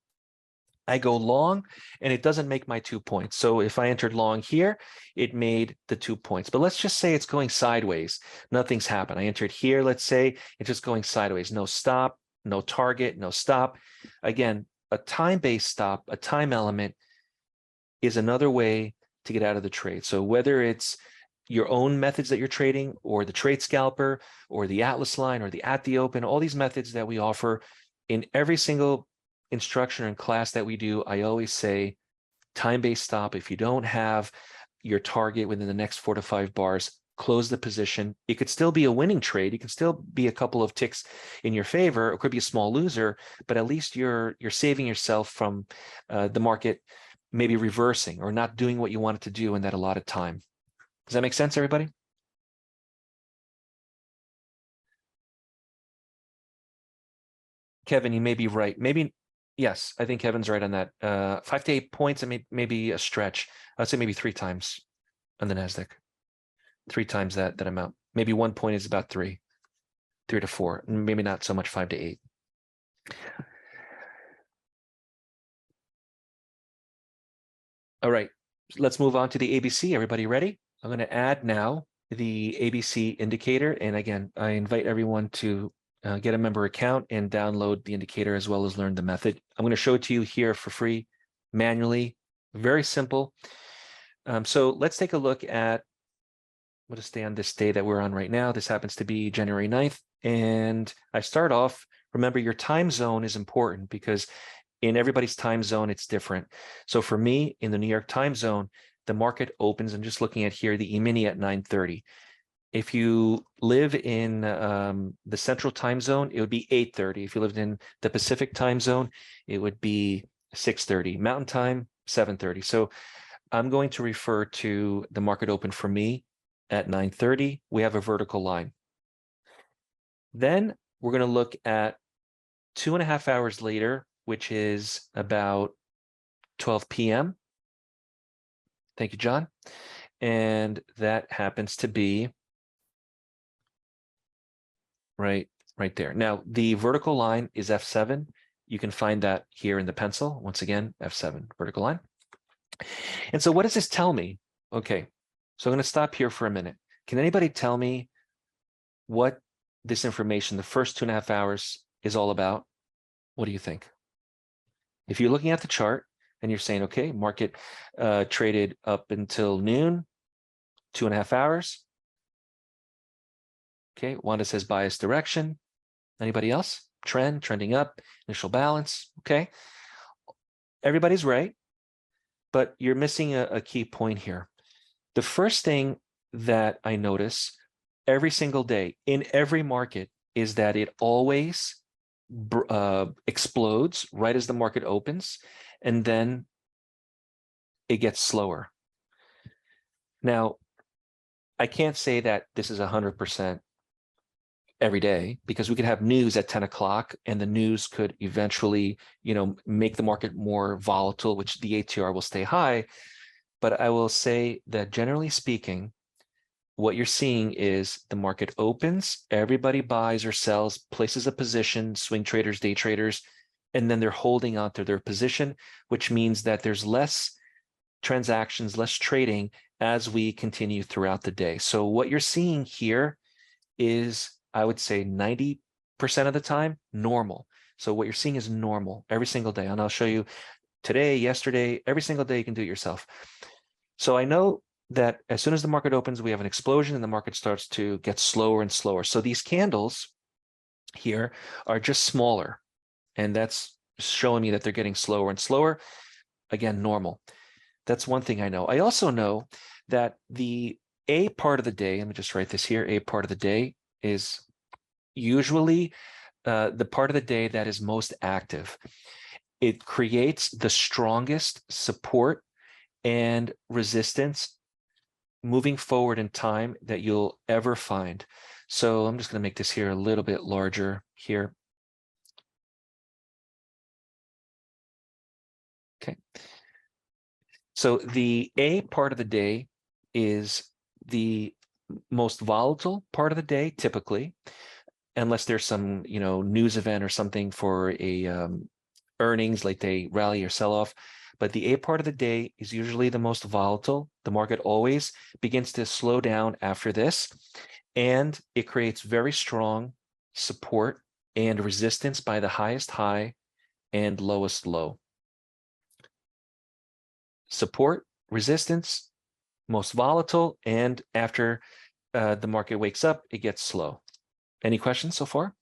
I go long and it doesn't make my 2 points. So if I entered long here, it made the 2 points. But let's just say it's going sideways. Nothing's happened. I entered here, let's say it's just going sideways. No stop, no target, no stop. Again, a time-based stop, a time element is another way to get out of the trade. So whether it's your own methods that you're trading or the trade scalper or the Atlas line or the at the open, all these methods that we offer in every single instruction and class that we do, I always say time-based stop. If you don't have your target within the next 4 to 5 bars, close the position. It could still be a winning trade. It can still be a couple of ticks in your favor. It could be a small loser, but at least you're saving yourself from the market maybe reversing or not doing what you want it to do in that allotted time. Does that make sense, everybody? Kevin, you may be right. Maybe, yes, I think Kevin's right on that. 5 to 8 points, and maybe a stretch. I'd say maybe 3 times on the NASDAQ. 3 times that amount. Maybe 1 point is about 3 to 4. Maybe not so much 5 to 8. All right, let's move on to the ABC. Everybody ready? I'm going to add now the ABC indicator. And again, I invite everyone to get a member account and download the indicator as well as learn the method. I'm going to show it to you here for free, manually, very simple. So let's take a look at, we'll just stay on this day that we're on right now. This happens to be January 9th. And I start off, remember your time zone is important because in everybody's time zone, it's different. So for me, in the New York time zone, the market opens, I'm just looking at here, the E-mini at 9:30. If you live in the central time zone, it would be 8:30. If you lived in the Pacific time zone, it would be 6:30. Mountain time, 7:30. So I'm going to refer to the market open for me at 9:30. We have a vertical line. Then we're going to look at 2.5 hours later, which is about 12 p.m. Thank you, John. And that happens to be right there. Now, the vertical line is F7. You can find that here in the pencil. Once again, F7, vertical line. And so what does this tell me? Okay, so I'm going to stop here for a minute. Can anybody tell me what this information, the first 2.5 hours, is all about? What do you think? If you're looking at the chart and you're saying, okay, market traded up until noon, 2.5 hours. Okay, Wanda says bias direction. Anybody else? Trend, trending up, initial balance. Okay, everybody's right, but you're missing a key point here. The first thing that I notice every single day in every market is that it always explodes right as the market opens, and then it gets slower. Now, I can't say that this is 100% every day, because we could have news at 10 o'clock and the news could eventually, make the market more volatile, which the ATR will stay high. But I will say that generally speaking, what you're seeing is the market opens, everybody buys or sells, places a position, swing traders, day traders, and then they're holding on to their position, which means that there's less transactions, less trading as we continue throughout the day. So what you're seeing here is, I would say 90% of the time, normal. So what you're seeing is normal every single day. And I'll show you today, yesterday, every single day you can do it yourself. So I know that as soon as the market opens, we have an explosion and the market starts to get slower and slower. So these candles here are just smaller, and that's showing me that they're getting slower and slower. Again, normal. That's one thing I know. I also know that the A part of the day, let me just write this here, A part of the day is usually the part of the day that is most active. It creates the strongest support and resistance moving forward in time that you'll ever find. So I'm just going to make this here a little bit larger here. Okay. So the A part of the day is the most volatile part of the day, typically, unless there's some, news event or something for a earnings, like they rally or sell off. But the A part of the day is usually the most volatile. The market always begins to slow down after this, and it creates very strong support and resistance by the highest high and lowest low. Support, resistance, most volatile, and after the market wakes up, it gets slow. Any questions so far?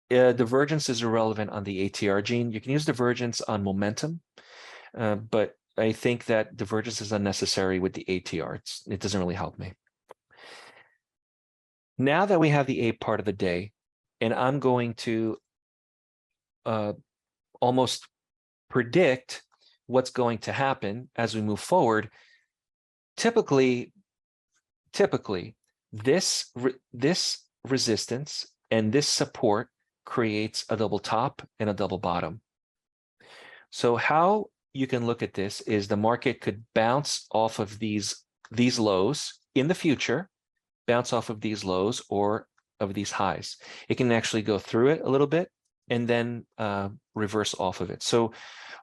Divergence is irrelevant on the ATR, Gene. You can use divergence on momentum, but I think that divergence is unnecessary with the ATR. It doesn't really help me. Now that we have the A part of the day, and I'm going to almost predict what's going to happen as we move forward. Typically, this resistance and this support creates a double top and a double bottom. So how you can look at this is the market could bounce off of these lows in the future, bounce off of these lows or of these highs. It can actually go through it a little bit and then reverse off of it. So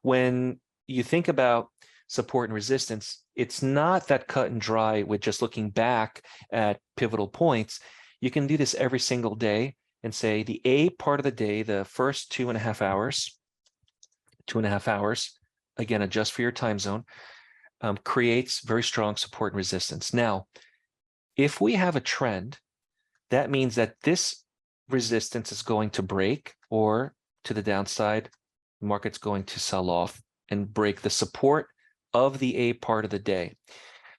when you think about support and resistance, it's not that cut and dry with just looking back at pivotal points. You can do this every single day and say the A part of the day, the first 2.5 hours, again, adjust for your time zone, creates very strong support and resistance. Now, if we have a trend, that means that this resistance is going to break, or to the downside, the market's going to sell off and break the support of the A part of the day.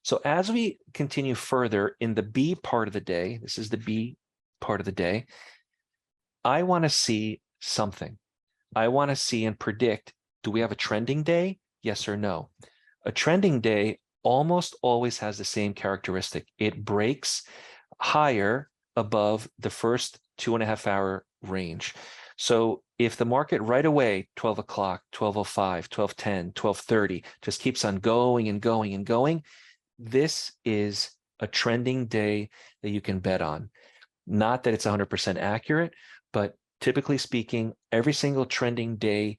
So as we continue further in the B part of the day, this is the B part of the day, I want to see something. I want to see and predict, do we have a trending day? Yes or no? A trending day almost always has the same characteristic. It breaks higher above the first 2.5 hour range. So if the market right away, 12 o'clock, 12:05, 12:10, 12:30, just keeps on going and going and going, this is a trending day that you can bet on. Not that it's 100% accurate, but typically speaking, every single trending day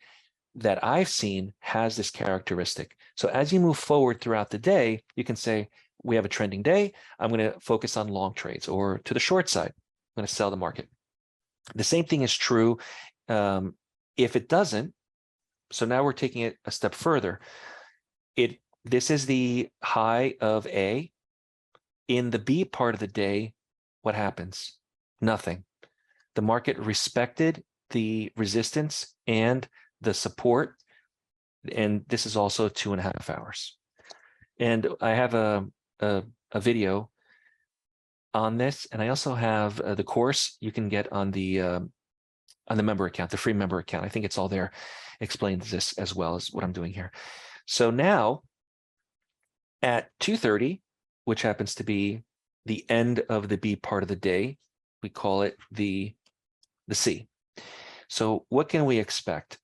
that I've seen has this characteristic. So as you move forward throughout the day, you can say, we have a trending day, I'm going to focus on long trades, or to the short side, I'm going to sell the market. The same thing is true if it doesn't. So now we're taking it a step further. This is the high of A. In the B part of the day, what happens? Nothing. The market respected the resistance and the support, and this is also 2.5 hours. And I have a video on this, and I also have the course you can get on the member account, the free member account. I think it's all there, explains this as well as what I'm doing here. So now at 2:30, which happens to be the end of the B part of the day. We call it the C. So what can we expect?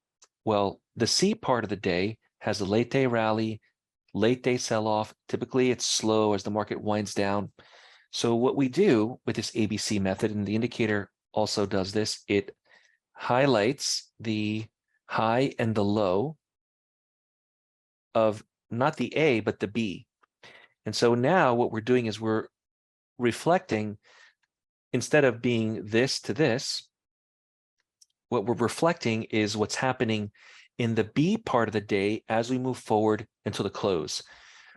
Well, the C part of the day has a late day rally, late day sell-off. Typically, it's slow as the market winds down. So what we do with this ABC method, and the indicator also does this, it highlights the high and the low of not the A, but the B. And so now what we're doing is we're reflecting, instead of being this to this, what we're reflecting is what's happening in the B part of the day as we move forward until the close.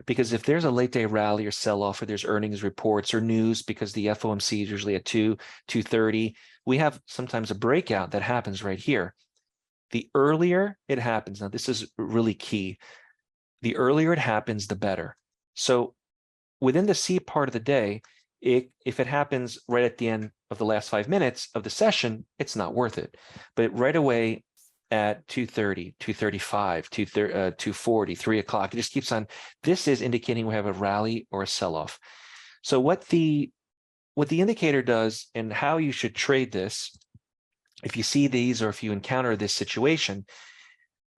Because if there's a late day rally or sell-off, or there's earnings reports or news, because the FOMC is usually at 2:30, we have sometimes a breakout that happens right here. The earlier it happens, now this is really key, the earlier it happens, the better. So within the C part of the day, if it happens right at the end of the last 5 minutes of the session, it's not worth it. But right away at 2:30, 2:35, 2:40, 3 o'clock, it just keeps on. This is indicating we have a rally or a sell-off. So what the indicator does, and how you should trade this, if you see these or if you encounter this situation,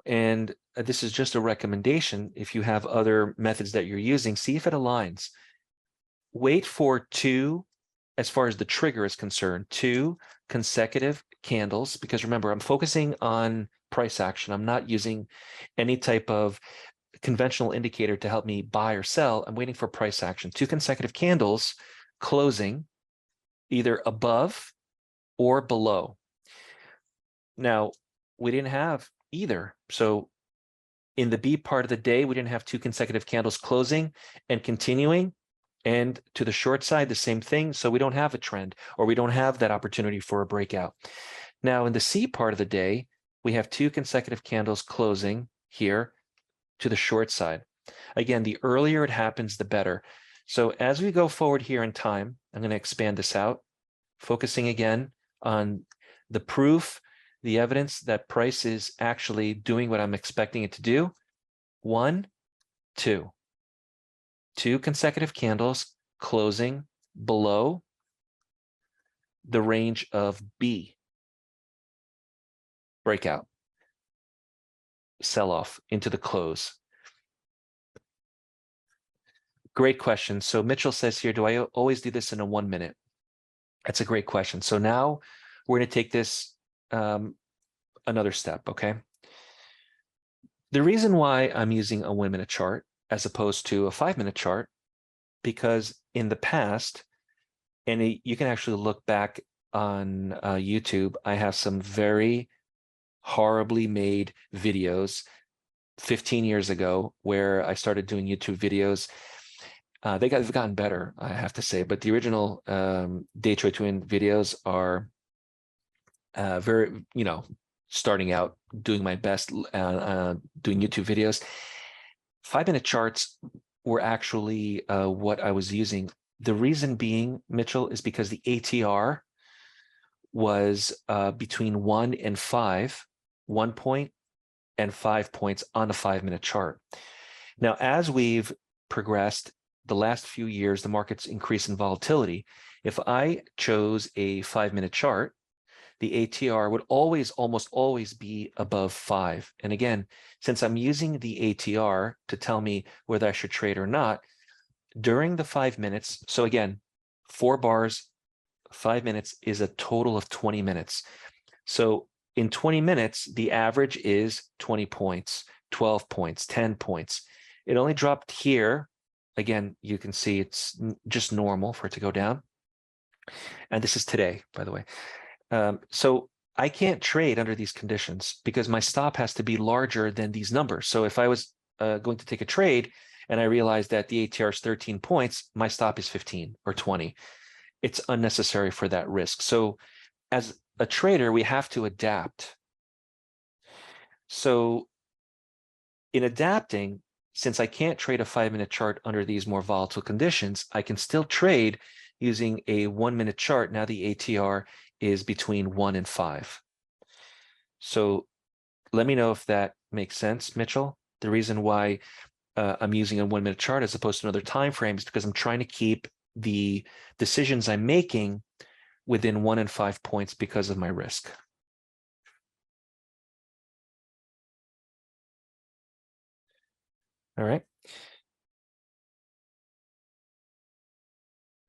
and this is just a recommendation, if you have other methods that you're using, see if it aligns. Wait for two, as far as the trigger is concerned, 2 consecutive candles, because remember, I'm focusing on price action. I'm not using any type of conventional indicator to help me buy or sell. I'm waiting for price action. 2 consecutive candles closing either above or below. Now, we didn't have either. So in the B part of the day, we didn't have 2 consecutive candles closing and continuing. And to the short side, the same thing. So we don't have a trend, or we don't have that opportunity for a breakout. Now, in the C part of the day, we have 2 consecutive candles closing here to the short side. Again, the earlier it happens, the better. So as we go forward here in time, I'm going to expand this out, focusing again on the proof, the evidence that price is actually doing what I'm expecting it to do. 1, 2. 2 consecutive candles closing below the range of B. Breakout. Sell-off into the close. Great question. So Mitchell says here, do I always do this in a 1 minute? That's a great question. So now we're going to take this another step, okay? The reason why I'm using a 1 minute chart as opposed to a 5 minute chart, because in the past, and you can actually look back on YouTube, I have some very horribly made videos 15 years ago where I started doing YouTube videos. They've gotten better, I have to say, but the original DayTradeToWin videos are very, starting out, doing my best, doing YouTube videos. 5 minute charts were actually what I was using. The reason being, Mitchell, is because the ATR was between 1 and 5, 1 point and 5 points on a 5 minute chart. Now, as we've progressed the last few years, the market's increased in volatility. If I chose a 5 minute chart, the ATR would almost always be above 5. And again, since I'm using the ATR to tell me whether I should trade or not, during the 5 minutes, so again, 4 bars, 5 minutes is a total of 20 minutes. So in 20 minutes, the average is 20 points, 12 points, 10 points. It only dropped here. Again, you can see it's just normal for it to go down. And this is today, by the way. So I can't trade under these conditions because my stop has to be larger than these numbers. So if I was going to take a trade and I realized that the ATR is 13 points, my stop is 15 or 20. It's unnecessary for that risk. So as a trader, we have to adapt. So in adapting, since I can't trade a 5 minute chart under these more volatile conditions, I can still trade using a 1 minute chart. Now the ATR is between 1 and 5. So let me know if that makes sense, Mitchell. The reason why I'm using a 1 minute chart as opposed to another time frame is because I'm trying to keep the decisions I'm making within 1 and 5 points because of my risk. All right.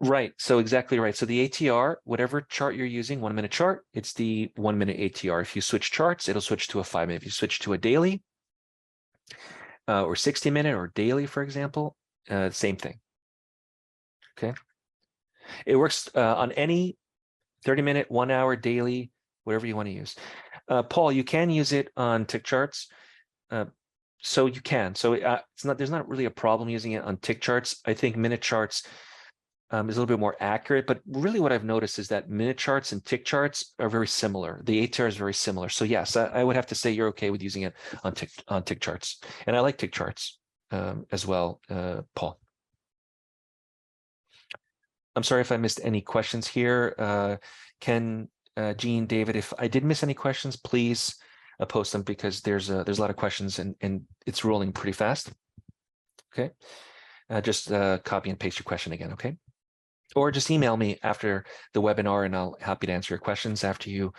Right. So exactly right. So the ATR, whatever chart you're using, 1 minute chart, it's the 1 minute ATR. If you switch charts, it'll switch to a 5 minute. If you switch to a daily or 60 minute or daily, for example, same thing. Okay. It works on any 30 minute, 1 hour, daily, whatever you want to use. Paul, you can use it on tick charts. So you can. So there's not really a problem using it on tick charts. I think minute charts is a little bit more accurate, but really what I've noticed is that minute charts and tick charts are very similar. The ATR is very similar. So yes, I would have to say you're okay with using it on tick charts. And I like tick charts as well, Paul. I'm sorry if I missed any questions here. Ken, Gene, David, if I did miss any questions, please post them because there's a lot of questions and it's rolling pretty fast. Okay, just copy and paste your question again, okay? Or just email me after the webinar and I'll happy to answer your questions after you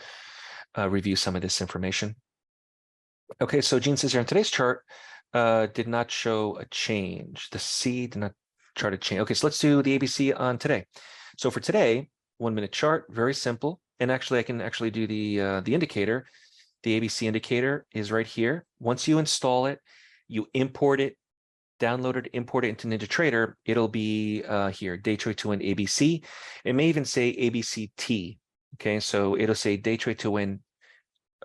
review some of this information. Okay, so Gene says here on today's chart did not show a change. The C did not chart a change. Okay, so let's do the ABC on today. So for today, 1 minute chart, very simple. And actually, I can actually do the indicator. The ABC indicator is right here. Once you install it, you import it, download it, import it into NinjaTrader. It'll be here, DayTradeToWin ABC. It may even say ABCT. Okay, so it'll say DayTradeToWin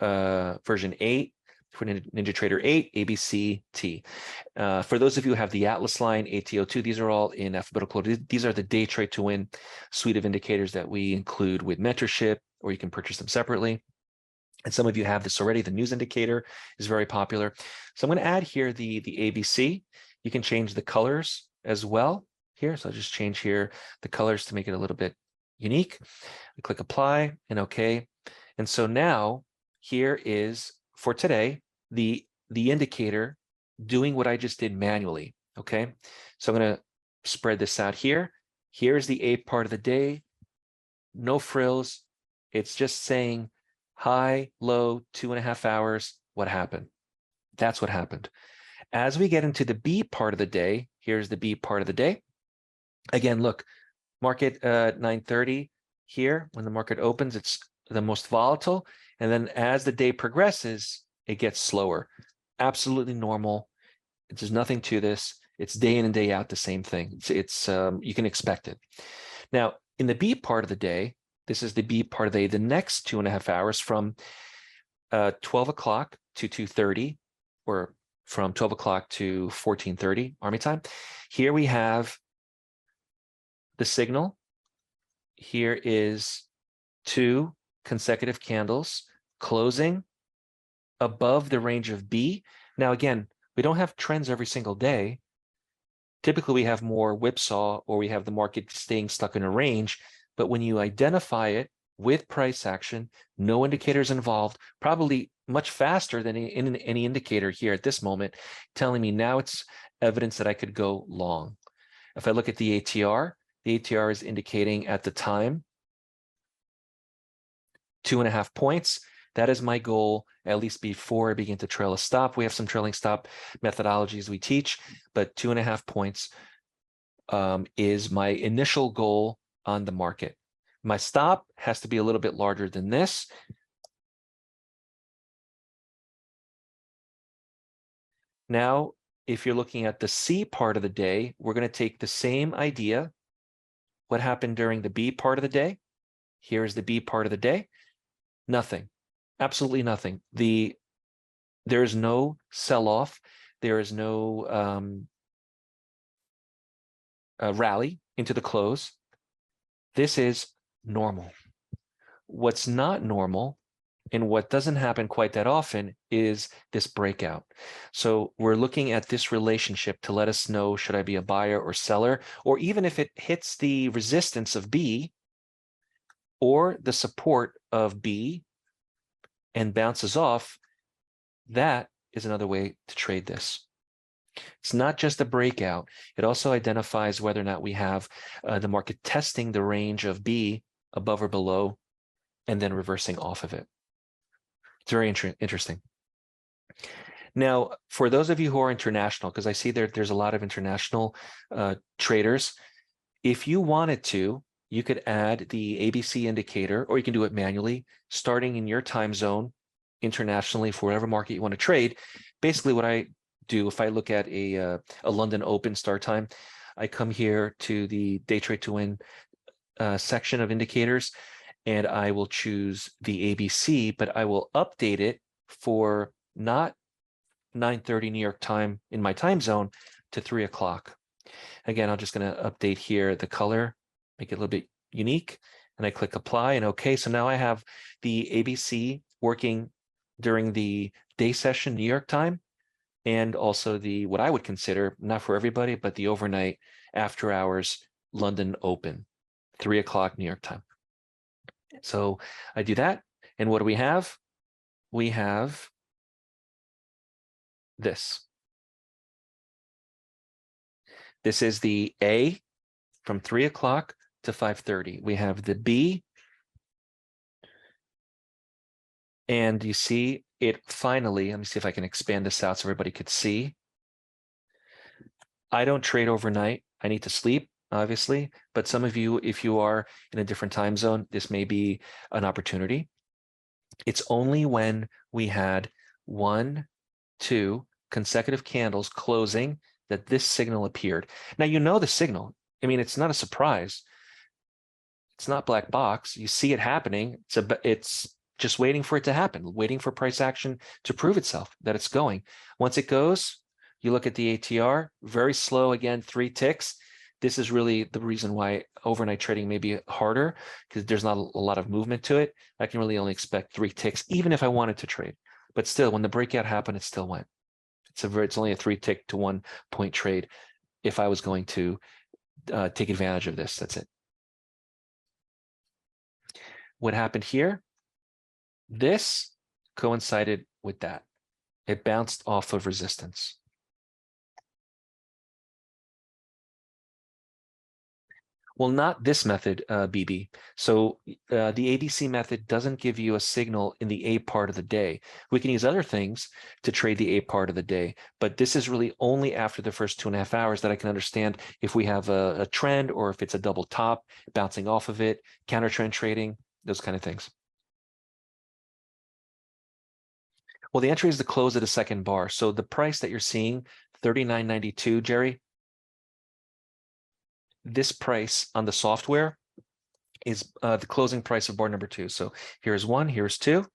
version 8 for NinjaTrader 8, ABCT. For those of you who have the Atlas line, ATO2, these are all in alphabetical order. These are the DayTradeToWin suite of indicators that we include with mentorship, or you can purchase them separately. And some of you have this already. The news indicator is very popular. So I'm going to add here the ABC. You can change the colors as well here. So I'll just change here the colors to make it a little bit unique. I click apply and OK. And so now here is for today, the indicator doing what I just did manually. Okay. So I'm going to spread this out here. Here's the A part of the day. No frills. It's just saying high, low, 2.5 hours. What happened? That's what happened. As we get into the B part of the day, here's the B part of the day. Again, look, market 9:30 here. When the market opens, it's the most volatile. And then as the day progresses, it gets slower. Absolutely normal. There's nothing to this. It's day in and day out the same thing. It's you can expect it. Now, in the B part of the day, this is the B part of the day, the next 2.5 hours from 12 o'clock to 2:30, or from 12 o'clock to 14:30 Army time. Here we have the signal. Here is 2 consecutive candles closing above the range of B. Now, again, we don't have trends every single day. Typically, we have more whipsaw or we have the market staying stuck in a range. But when you identify it with price action, no indicators involved, probably much faster than in any indicator here at this moment, telling me now it's evidence that I could go long. If I look at the ATR is indicating at the time 2.5 points. That is my goal, at least before I begin to trail a stop. We have some trailing stop methodologies we teach, but 2.5 points is my initial goal on the market. My stop has to be a little bit larger than this. Now, if you're looking at the C part of the day, we're going to take the same idea. What happened during the B part of the day? Here's the B part of the day. Nothing. Absolutely nothing. There is no sell-off. There is no rally into the close. This is normal. What's not normal, and what doesn't happen quite that often, is this breakout. So we're looking at this relationship to let us know, should I be a buyer or seller, or even if it hits the resistance of B or the support of B and bounces off, that is another way to trade this. It's not just a breakout. It also identifies whether or not we have the market testing the range of B above or below, and then reversing off of it. It's very interesting. Now, for those of you who are international, because I see there's a lot of international traders, if you wanted to, you could add the ABC indicator, or you can do it manually, starting in your time zone internationally for whatever market you want to trade. Basically, what I do, if I look at a London Open start time, I come here to the DayTradeToWin section of indicators, and I will choose the ABC, but I will update it for not 9:30 New York time in my time zone to 3 o'clock. Again, I'm just going to update here the color, make it a little bit unique, and I click apply and OK. So now I have the ABC working during the day session New York time, and also the what I would consider, not for everybody, but the overnight after hours London Open, 3 o'clock New York time. So I do that. And what do we have? We have this. This is the A from 3 o'clock to 5:30. We have the B. And you see it finally, let me see if I can expand this out so everybody could see. I don't trade overnight. I need to sleep, obviously. But some of you, if you are in a different time zone, this may be an opportunity. It's only when we had 1, 2 consecutive candles closing that this signal appeared. Now, you know the signal. I mean, it's not a surprise. It's not black box. You see it happening. It's just waiting for it to happen, waiting for price action to prove itself that it's going. Once it goes, you look at the ATR, very slow again, 3 ticks. This is really the reason why overnight trading may be harder, because there's not a lot of movement to it. I can really only expect 3 ticks, even if I wanted to trade. But still, when the breakout happened, it still went. It's only a 3 tick to 1 point trade. If I was going to take advantage of this, that's it. What happened here? This coincided with that. It bounced off of resistance. Well, not this method, BB. So the ABC method doesn't give you a signal in the A part of the day. We can use other things to trade the A part of the day, but this is really only after the first 2.5 hours that I can understand if we have a trend or if it's a double top, bouncing off of it, counter trend trading, those kind of things. Well, the entry is the close of the second bar. So the price that you're seeing, 39.92, Jerry, this price on the software is the closing price of bar number 2. So here's 1, here's 2,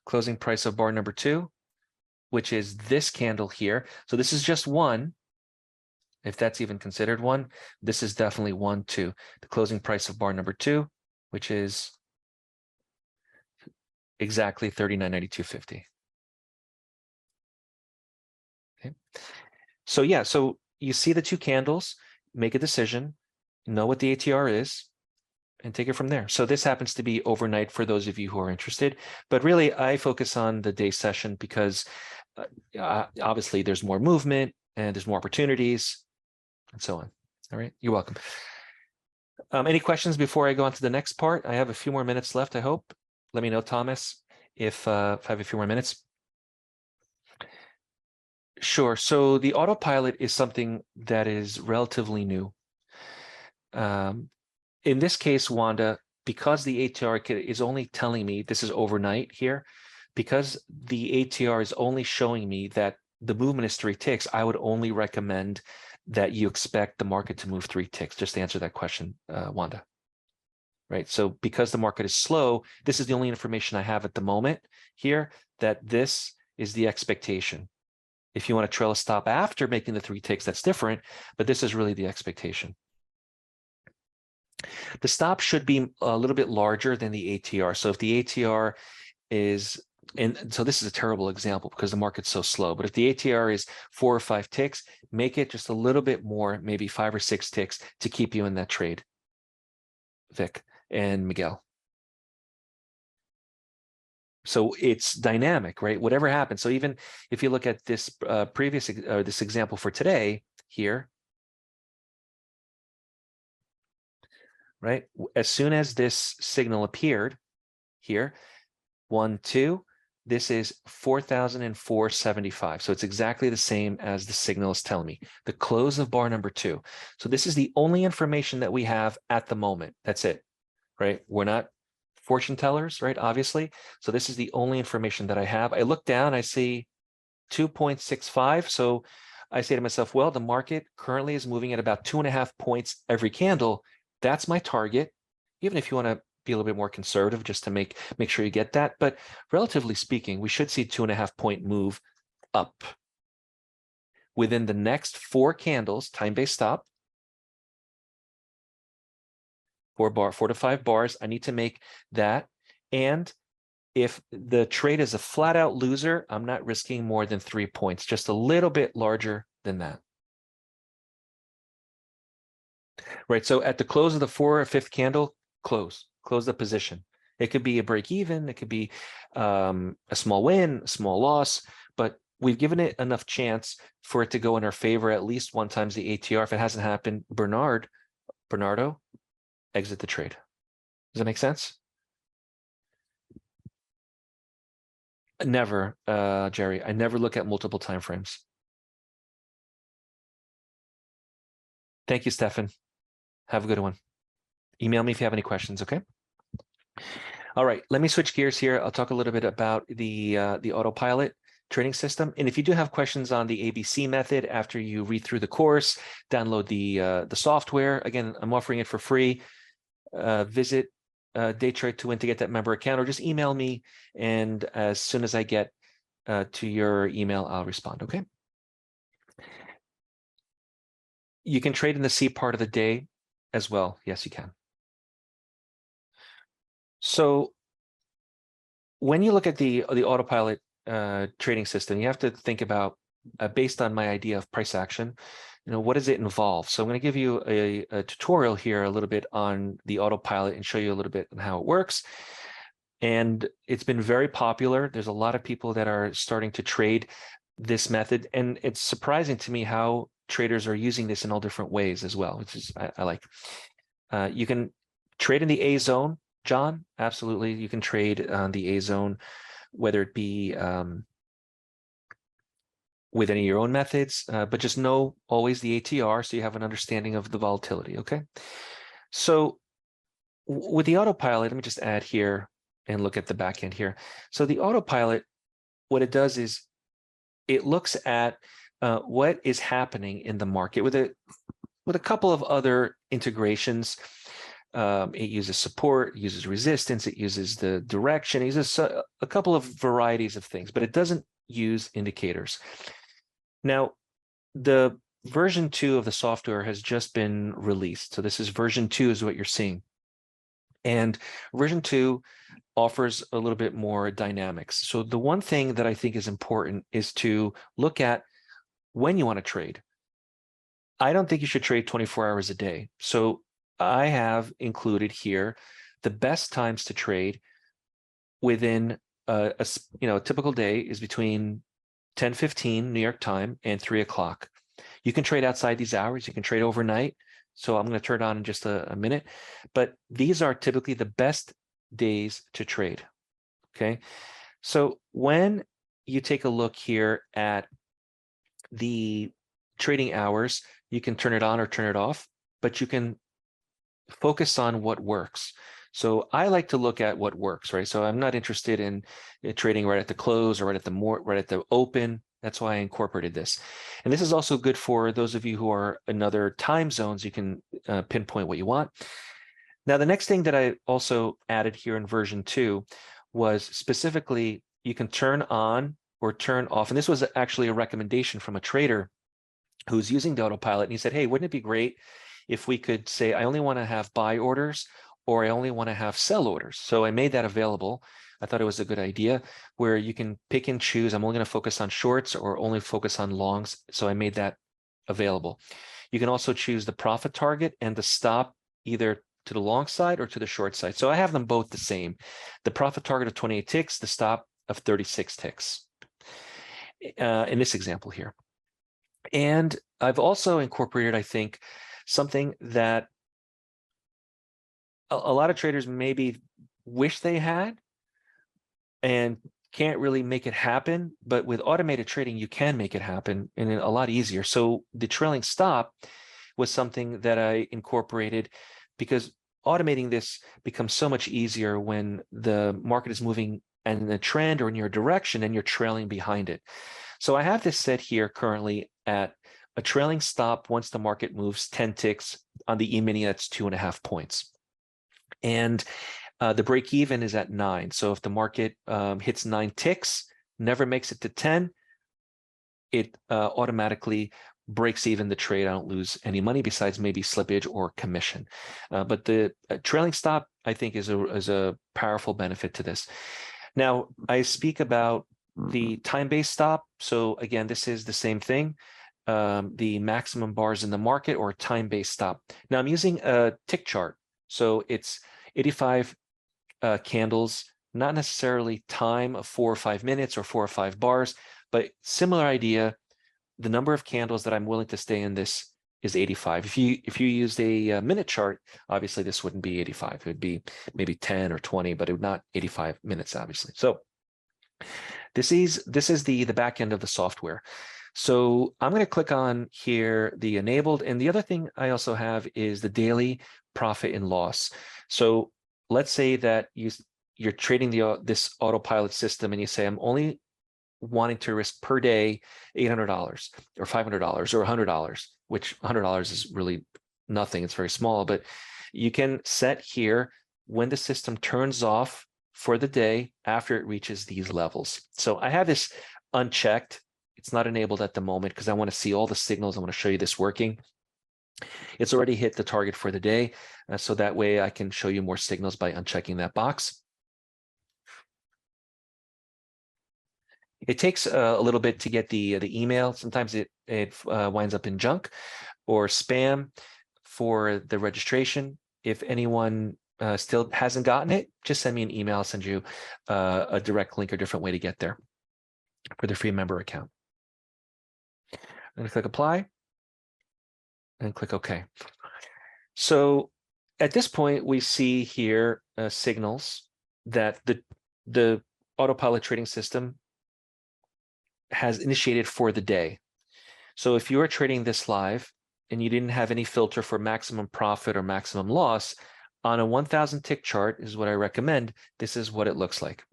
closing price of bar number 2, which is this candle here. So this is just 1, if that's even considered 1. This is definitely 1, 2. The closing price of bar number 2, which is exactly 39.92.50. Okay. So yeah, so you see the 2 candles, make a decision, know what the ATR is, and take it from there. So this happens to be overnight for those of you who are interested, but really I focus on the day session because obviously there's more movement and there's more opportunities and so on. All right, you're welcome. Any questions before I go on to the next part? I have a few more minutes left, I hope. Let me know, Thomas, if I have a few more minutes. Sure. So the autopilot is something that is relatively new. In this case, Wanda, because the ATR is only telling me this is overnight here, because the ATR is only showing me that the movement is 3 ticks, I would only recommend that you expect the market to move 3 ticks, just to answer that question, Wanda. Right. So because the market is slow, this is the only information I have at the moment here, that this is the expectation. If you want to trail a stop after making the 3 ticks, that's different, but this is really the expectation. The stop should be a little bit larger than the ATR. So if the ATR is, and so this is a terrible example because the market's so slow, but if the ATR is 4 or 5 ticks, make it just a little bit more, maybe 5 or 6 ticks to keep you in that trade. Vic and Miguel. So it's dynamic, right? Whatever happens. So even if you look at this this example for today here, right? As soon as this signal appeared here, 1, 2, this is 4,475. So it's exactly the same as the signal is telling me, the close of bar number 2. So this is the only information that we have at the moment. That's it, right? We're not fortune tellers, right? Obviously. So this is the only information that I have. I look down, I see 2.65. So I say to myself, well, the market currently is moving at about 2.5 points every candle. That's my target. Even if you want to be a little bit more conservative, just to make sure you get that. But relatively speaking, we should see 2.5 point move up within the next 4 candles, time-based stop. 4 to 5 bars. I need to make that. And if the trade is a flat out loser, I'm not risking more than 3 points, just a little bit larger than that. Right. So at the close of the 4th or 5th candle, close the position. It could be a break even. It could be a small win, a small loss, but we've given it enough chance for it to go in our favor at least 1 times the ATR. If it hasn't happened, Bernardo, exit the trade. Does that make sense? Never, Jerry. I never look at multiple time frames. Thank you, Stefan. Have a good one. Email me if you have any questions, okay? All right, let me switch gears here. I'll talk a little bit about the autopilot trading system. And if you do have questions on the ABC method after you read through the course, download the software. Again, I'm offering it for free. Visit DayTradeToWin to get that member account, or just email me. And as soon as I get to your email, I'll respond, okay? You can trade in the C part of the day as well. Yes, you can. So when you look at the autopilot trading system, you have to think about, based on my idea of price action, what does it involve? So I'm going to give you a tutorial here a little bit on the autopilot and show you a little bit on how it works. And it's been very popular. There's a lot of people that are starting to trade this method. And it's surprising to me how traders are using this in all different ways as well, which is I like. You can trade in the A zone, John. Absolutely. You can trade on the A zone, whether it be with any of your own methods, but just know always the ATR so you have an understanding of the volatility, okay? So with the autopilot, let me just add here and look at the back end here. So the autopilot, what it does is it looks at what is happening in the market with a couple of other integrations. It uses support, it uses resistance, it uses the direction, it uses a couple of varieties of things, but it doesn't use indicators. Now, the version 2 of the software has just been released. So this is version 2 is what you're seeing. And version 2 offers a little bit more dynamics. So the one thing that I think is important is to look at when you want to trade. I don't think you should trade 24 hours a day. So I have included here the best times to trade within a typical day is between 10:15 New York time and 3 o'clock. You can trade outside these hours. You can trade overnight. So I'm going to turn it on in just a minute. But these are typically the best days to trade. Okay. So when you take a look here at the trading hours, you can turn it on or turn it off, but you can focus on what works. So I like to look at what works, right? So I'm not interested in trading right at the close or right at the open. That's why I incorporated this. And this is also good for those of you who are in other time zones. You can pinpoint what you want. Now, the next thing that I also added here in version 2 was specifically you can turn on or turn off. And this was actually a recommendation from a trader who's using the autopilot. And he said, hey, wouldn't it be great if we could say, I only want to have buy orders or I only want to have sell orders? So I made that available. I thought it was a good idea where you can pick and choose. I'm only going to focus on shorts or only focus on longs. So I made that available. You can also choose the profit target and the stop either to the long side or to the short side. So I have them both the same. The profit target of 28 ticks, the stop of 36 ticks in this example here. And I've also incorporated, I think, something that a lot of traders maybe wish they had and can't really make it happen. But with automated trading, you can make it happen and a lot easier. So the trailing stop was something that I incorporated because automating this becomes so much easier when the market is moving in a trend or in your direction and you're trailing behind it. So I have this set here currently at a trailing stop once the market moves 10 ticks on the E-mini, that's 2.5 points. And the break even is at 9. So if the market hits 9 ticks, never makes it to 10, it automatically breaks even the trade. I don't lose any money besides maybe slippage or commission. But the trailing stop, I think, is a powerful benefit to this. Now, I speak about the time-based stop. So again, this is the same thing. The maximum bars in the market or time-based stop. Now I'm using a tick chart. So it's 85 candles, not necessarily time of 4 or 5 minutes or 4 or 5 bars, but similar idea. The number of candles that I'm willing to stay in this is 85. If you used a minute chart, obviously this wouldn't be 85. It would be maybe 10 or 20, but it would not 85 minutes, obviously. So this is the back end of the software. So I'm going to click on here, the enabled. And the other thing I also have is the daily profit and loss. So let's say that you're trading this autopilot system and you say, I'm only wanting to risk per day $800 or $500 or $100, which $100 is really nothing. It's very small, but you can set here when the system turns off for the day after it reaches these levels. So I have this unchecked. It's not enabled at the moment because I want to see all the signals. I want to show you this working. It's already hit the target for the day. So that way I can show you more signals by unchecking that box. It takes a little bit to get the email. Sometimes it winds up in junk or spam for the registration. If anyone still hasn't gotten it, just send me an email. I'll send you a direct link or different way to get there for the free member account. I'm going to click apply and click OK. So at this point, we see here signals that the autopilot trading system has initiated for the day. So if you are trading this live and you didn't have any filter for maximum profit or maximum loss, on a 1000 tick chart is what I recommend. This is what it looks like.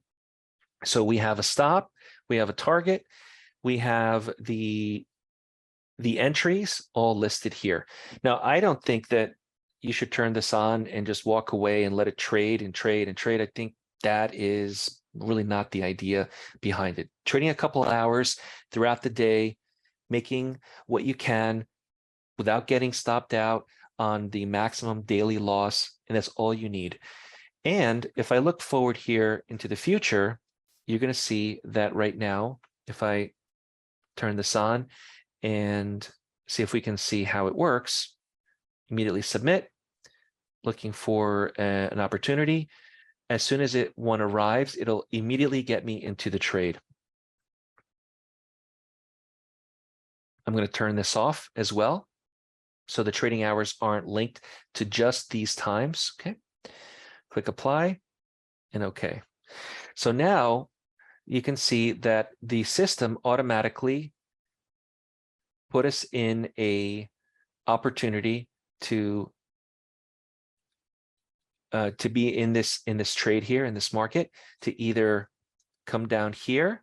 So we have a stop, we have a target, we have the entries all listed here. Now, I don't think that you should turn this on and just walk away and let it trade and trade and trade. I think that is really not the idea behind it. Trading a couple of hours throughout the day, making what you can without getting stopped out on the maximum daily loss, and that's all you need. And if I look forward here into the future, you're going to see that right now, if I turn this on and see if we can see how it works, immediately submit, looking for an opportunity. As soon as one arrives, it'll immediately get me into the trade. I'm going to turn this off as well, so the trading hours aren't linked to just these times. Okay, click apply and OK. So now you can see that the system automatically put us in a opportunity to be in this trade here in this market, to either come down here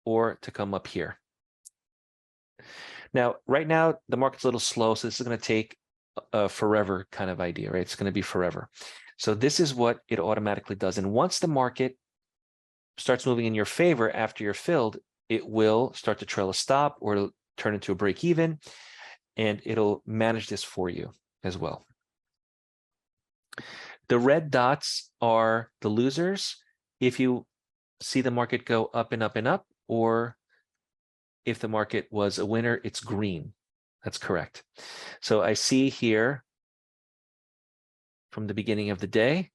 or to come up here. Now, right now, the market's a little slow, so this is going to take a forever kind of idea, right? It's going to be forever. So this is what it automatically does. And once the market starts moving in your favor after you're filled, it will start to trail a stop or it'll turn into a break even, and it'll manage this for you as well. The red dots are the losers if you see the market go up and up and up, or if the market was a winner, it's green. That's correct. So I see here from the beginning of the day.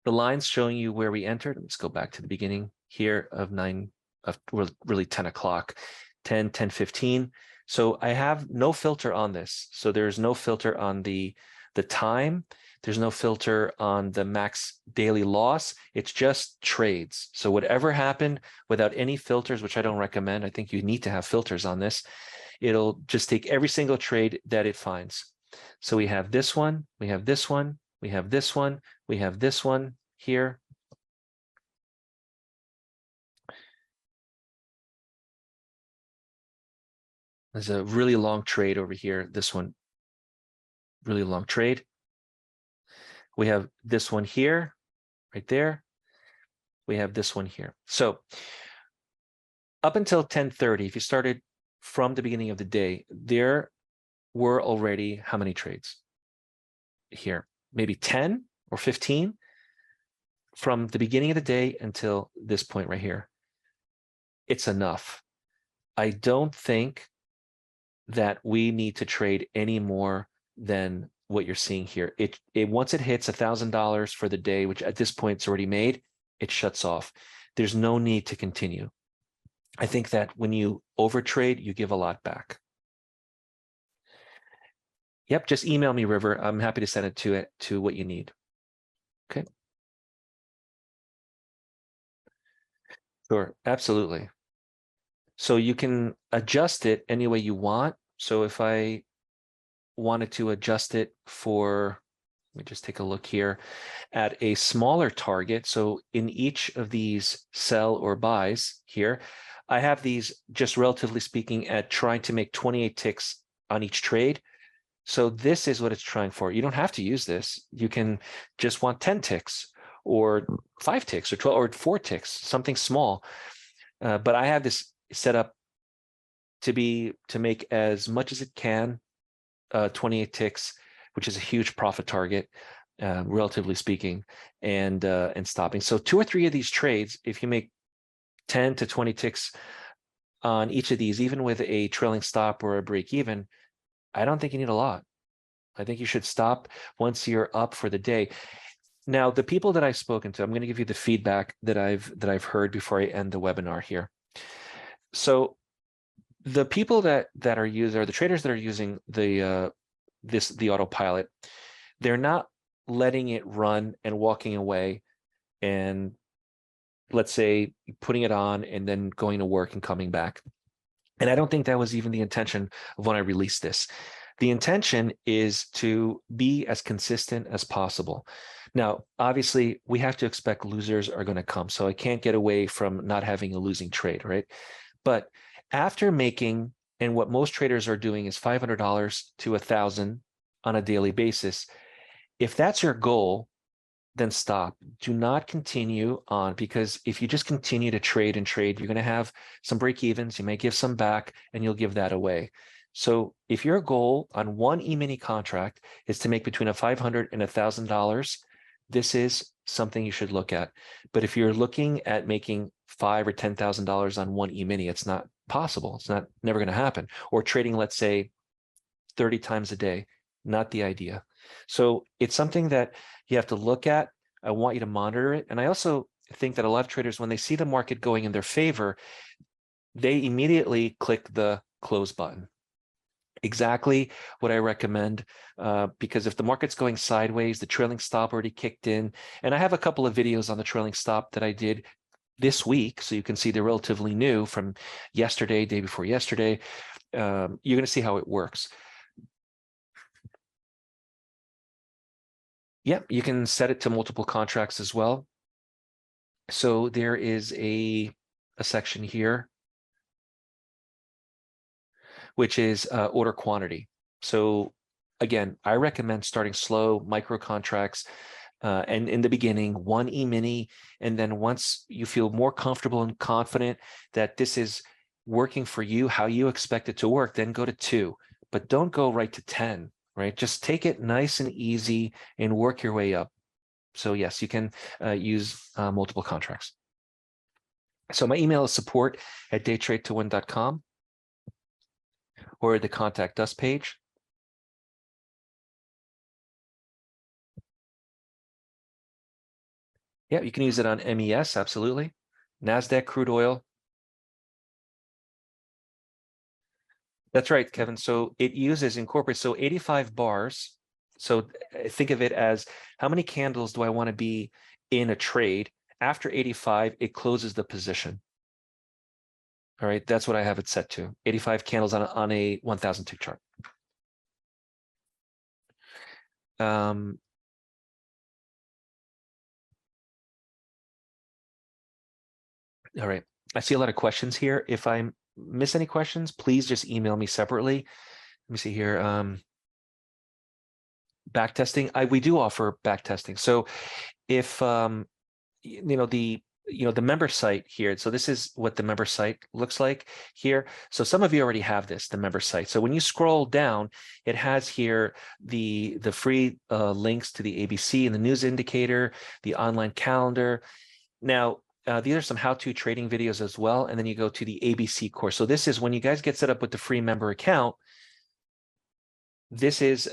The line's showing you where we entered. Let's go back to the beginning here of really 10 o'clock, 10, 10:15. So I have no filter on this. So there's no filter on the time. There's no filter on the max daily loss. It's just trades. So whatever happened without any filters, which I don't recommend, I think you need to have filters on this. It'll just take every single trade that it finds. So we have this one, we have this one, we have this one, we have this one here. There's a really long trade over here. This one, really long trade. We have this one here, right there. We have this one here. So up until 10:30, if you started from the beginning of the day, there were already how many trades? Here, maybe 10 or 15 from the beginning of the day until this point right here. It's enough. I don't think that we need to trade any more than what you're seeing here. It once it hits $1,000 for the day, which at this point it's already made, it shuts off. There's no need to continue. I think that when you overtrade, you give a lot back. Yep, just email me, River. I'm happy to send it to what you need. Okay. Sure, absolutely. So you can adjust it any way you want. So if I wanted to adjust it for, let me just take a look here at a smaller target. So in each of these sell or buys here, I have these just relatively speaking at trying to make 28 ticks on each trade. So this is what it's trying for. You don't have to use this. You can just want 10 ticks or 5 ticks or 12 or 4 ticks, something small. But I have this set up to make as much as it can, 28 ticks, which is a huge profit target, relatively speaking, and stopping. So 2 or 3 of these trades, if you make 10 to 20 ticks on each of these, even with a trailing stop or a break even, I don't think you need a lot. I think you should stop once you're up for the day. Now, the people that I've spoken to, I'm going to give you the feedback that I've heard before I end the webinar here. So the people that are using, or the traders that are using the autopilot, they're not letting it run and walking away and, let's say, putting it on and then going to work and coming back. And I don't think that was even the intention of when I released this. The intention is to be as consistent as possible. Now, obviously, we have to expect losers are going to come. So I can't get away from not having a losing trade, right? But after making, and what most traders are doing is $500 to $1,000 on a daily basis, if that's your goal, then stop. Do not continue on, because if you just continue to trade and trade, you're going to have some break evens. You may give some back and you'll give that away. So if your goal on one E-mini contract is to make between $500 and $1,000, this is something you should look at. But if you're looking at making $5,000 or $10,000 on one E-mini, it's not possible. It's never going to happen. Or trading, let's say, 30 times a day, not the idea. So it's something that you have to look at. I want you to monitor it. And I also think that a lot of traders, when they see the market going in their favor, they immediately click the close button. Exactly what I recommend, because if the market's going sideways, the trailing stop already kicked in. And I have a couple of videos on the trailing stop that I did this week, so you can see they're relatively new from yesterday, day before yesterday. You're going to see how it works. Yep, you can set it to multiple contracts as well. So there is a section here, which is order quantity. So again, I recommend starting slow, micro contracts, and in the beginning, one E-mini, and then once you feel more comfortable and confident that this is working for you, how you expect it to work, then go to 2, but don't go right to 10, right? Just take it nice and easy and work your way up. So yes, you can use multiple contracts. So my email is support@daytradetowin.com or the contact us page. Yeah, you can use it on MES, absolutely. NASDAQ crude oil. That's right, Kevin. So it incorporates, so 85 bars. So think of it as how many candles do I want to be in a trade? After 85, it closes the position. All right, that's what I have it set to. 85 candles on a 1,000 tick chart. All right, I see a lot of questions here. If I miss any questions, please just email me separately. Let me see here. Back testing. We do offer back testing. So if the member site here. So this is what the member site looks like here. So some of you already have this, the member site. So when you scroll down, it has here the free links to the ABC and the news indicator, the online calendar. Now, these are some how-to trading videos as well. And then you go to the ABC course. So this is when you guys get set up with the free member account. This is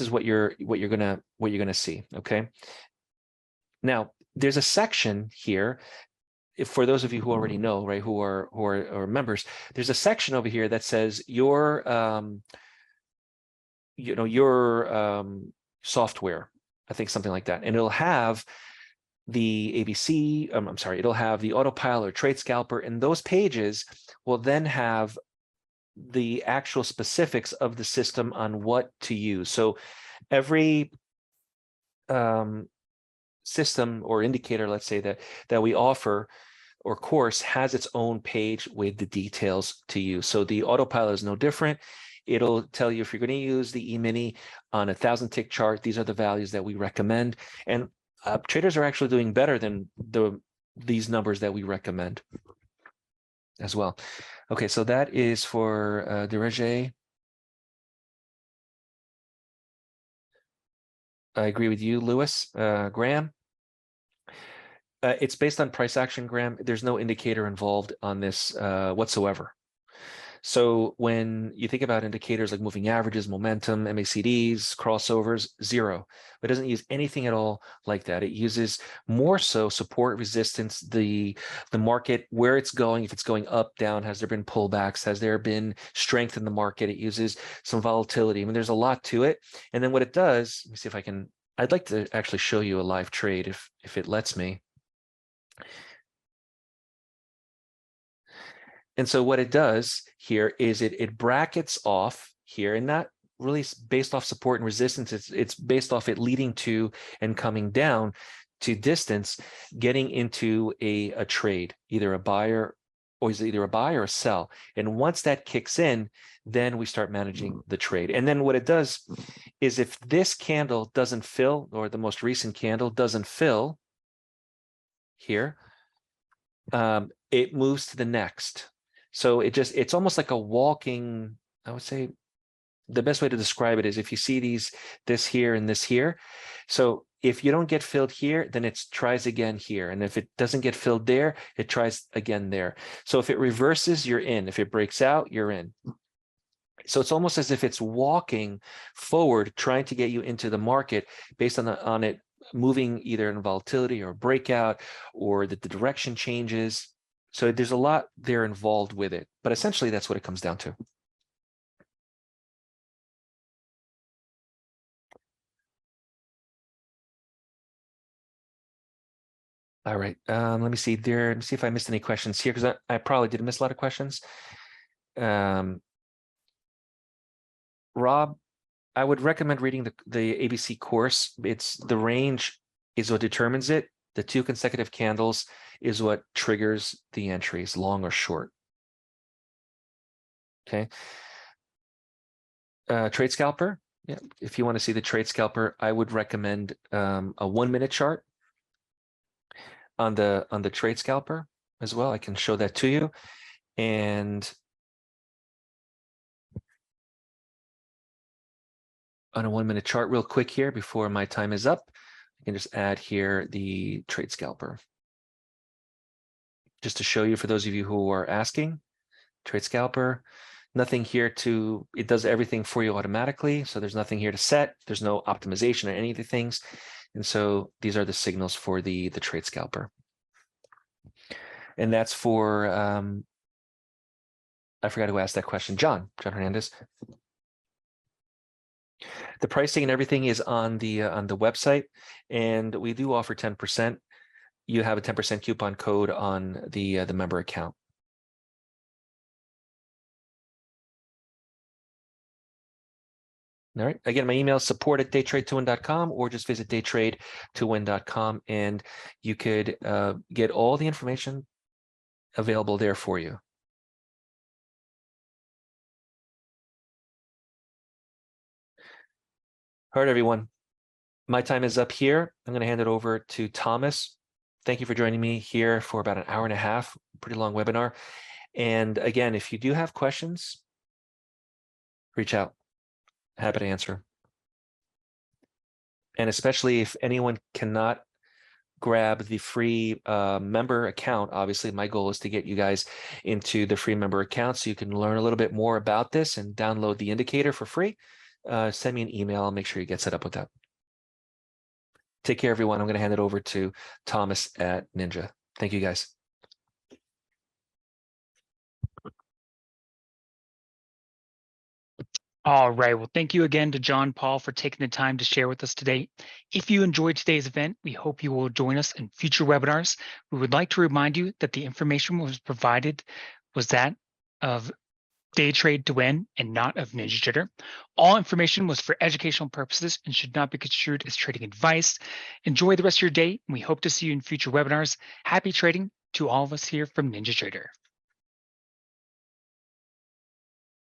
what you're gonna see. Okay. Now, there's a section here, for those of you who already know, right, who are members, there's a section over here that says your software, I think something like that, and it'll have the ABC. I'm sorry, it'll have the autopilot or trade scalper, and those pages will then have the actual specifics of the system on what to use. So every system or indicator, let's say, that we offer or course has its own page with the details to use. So the autopilot is no different. It'll tell you if you're going to use the E-mini on 1,000 tick chart, these are the values that we recommend. And traders are actually doing better than these numbers that we recommend as well. Okay, so that is for Direge. I agree with you, Lewis. Graham. It's based on price action, Graham. There's no indicator involved on this whatsoever. So when you think about indicators like moving averages, momentum, MACDs, crossovers, zero. It doesn't use anything at all like that. It uses more so support, resistance, the market, where it's going, if it's going up, down, has there been pullbacks, has there been strength in the market? It uses some volatility. I mean, there's a lot to it. And then what it does, let me see if I can, I'd like to actually show you a live trade if it lets me. And so what it does here is it brackets off here, and not really based off support and resistance. It's based off it leading to and coming down to distance, getting into a trade, either a buyer or is either a buy or a sell. And once that kicks in, then we start managing the trade. And then what it does is if this candle doesn't fill, or the most recent candle doesn't fill here, it moves to the next. So it's almost like a walking, I would say the best way to describe it is if you see this here and this here. So if you don't get filled here, then it tries again here. And if it doesn't get filled there, it tries again there. So if it reverses, you're in. If it breaks out, you're in. So it's almost as if it's walking forward, trying to get you into the market based on it moving either in volatility or breakout, or that the direction changes. So there's a lot there involved with it, but essentially that's what it comes down to. All right, let me see there. Let me see if I missed any questions here, because I probably did miss a lot of questions. Rob, I would recommend reading the ABC course. It's the range is what determines it. The 2 consecutive candles is what triggers the entries, long or short. Okay. Trade scalper. Yeah. If you want to see the trade scalper, I would recommend a 1-minute chart on the trade scalper as well. I can show that to you. And on a 1-minute chart real quick here before my time is up, I can just add here the trade scalper. just to show you for those of you who are asking, Trade Scalper, nothing here to, it does everything for you automatically. So there's nothing here to set. There's no optimization or any of the things. And so these are the signals for the Trade Scalper. And that's for, I forgot who asked that question. John Hernandez. The pricing and everything is on the website, and we do offer 10%. You have a 10% coupon code on the member account. All right. Again, my email is support@daytradetowin.com, or just visit daytradetowin.com, and you could get all the information available there for you. All right, everyone. My time is up here. I'm going to hand it over to Thomas. Thank you for joining me here for about an hour and a half, pretty long webinar. And again, if you do have questions, reach out. Happy to answer. And especially if anyone cannot grab the free member account, obviously my goal is to get you guys into the free member account so you can learn a little bit more about this and download the indicator for free. Send me an email. I'll make sure you get set up with that. Take care, everyone. I'm going to hand it over to Thomas at Ninja. Thank you, guys. All right. Well, thank you again to John Paul for taking the time to share with us today. If you enjoyed today's event, we hope you will join us in future webinars. We would like to remind you that the information was provided was that of DayTradeToWin and not of NinjaTrader. All information was for educational purposes and should not be construed as trading advice. Enjoy the rest of your day, and we hope to see you in future webinars. Happy trading to all of us here from NinjaTrader.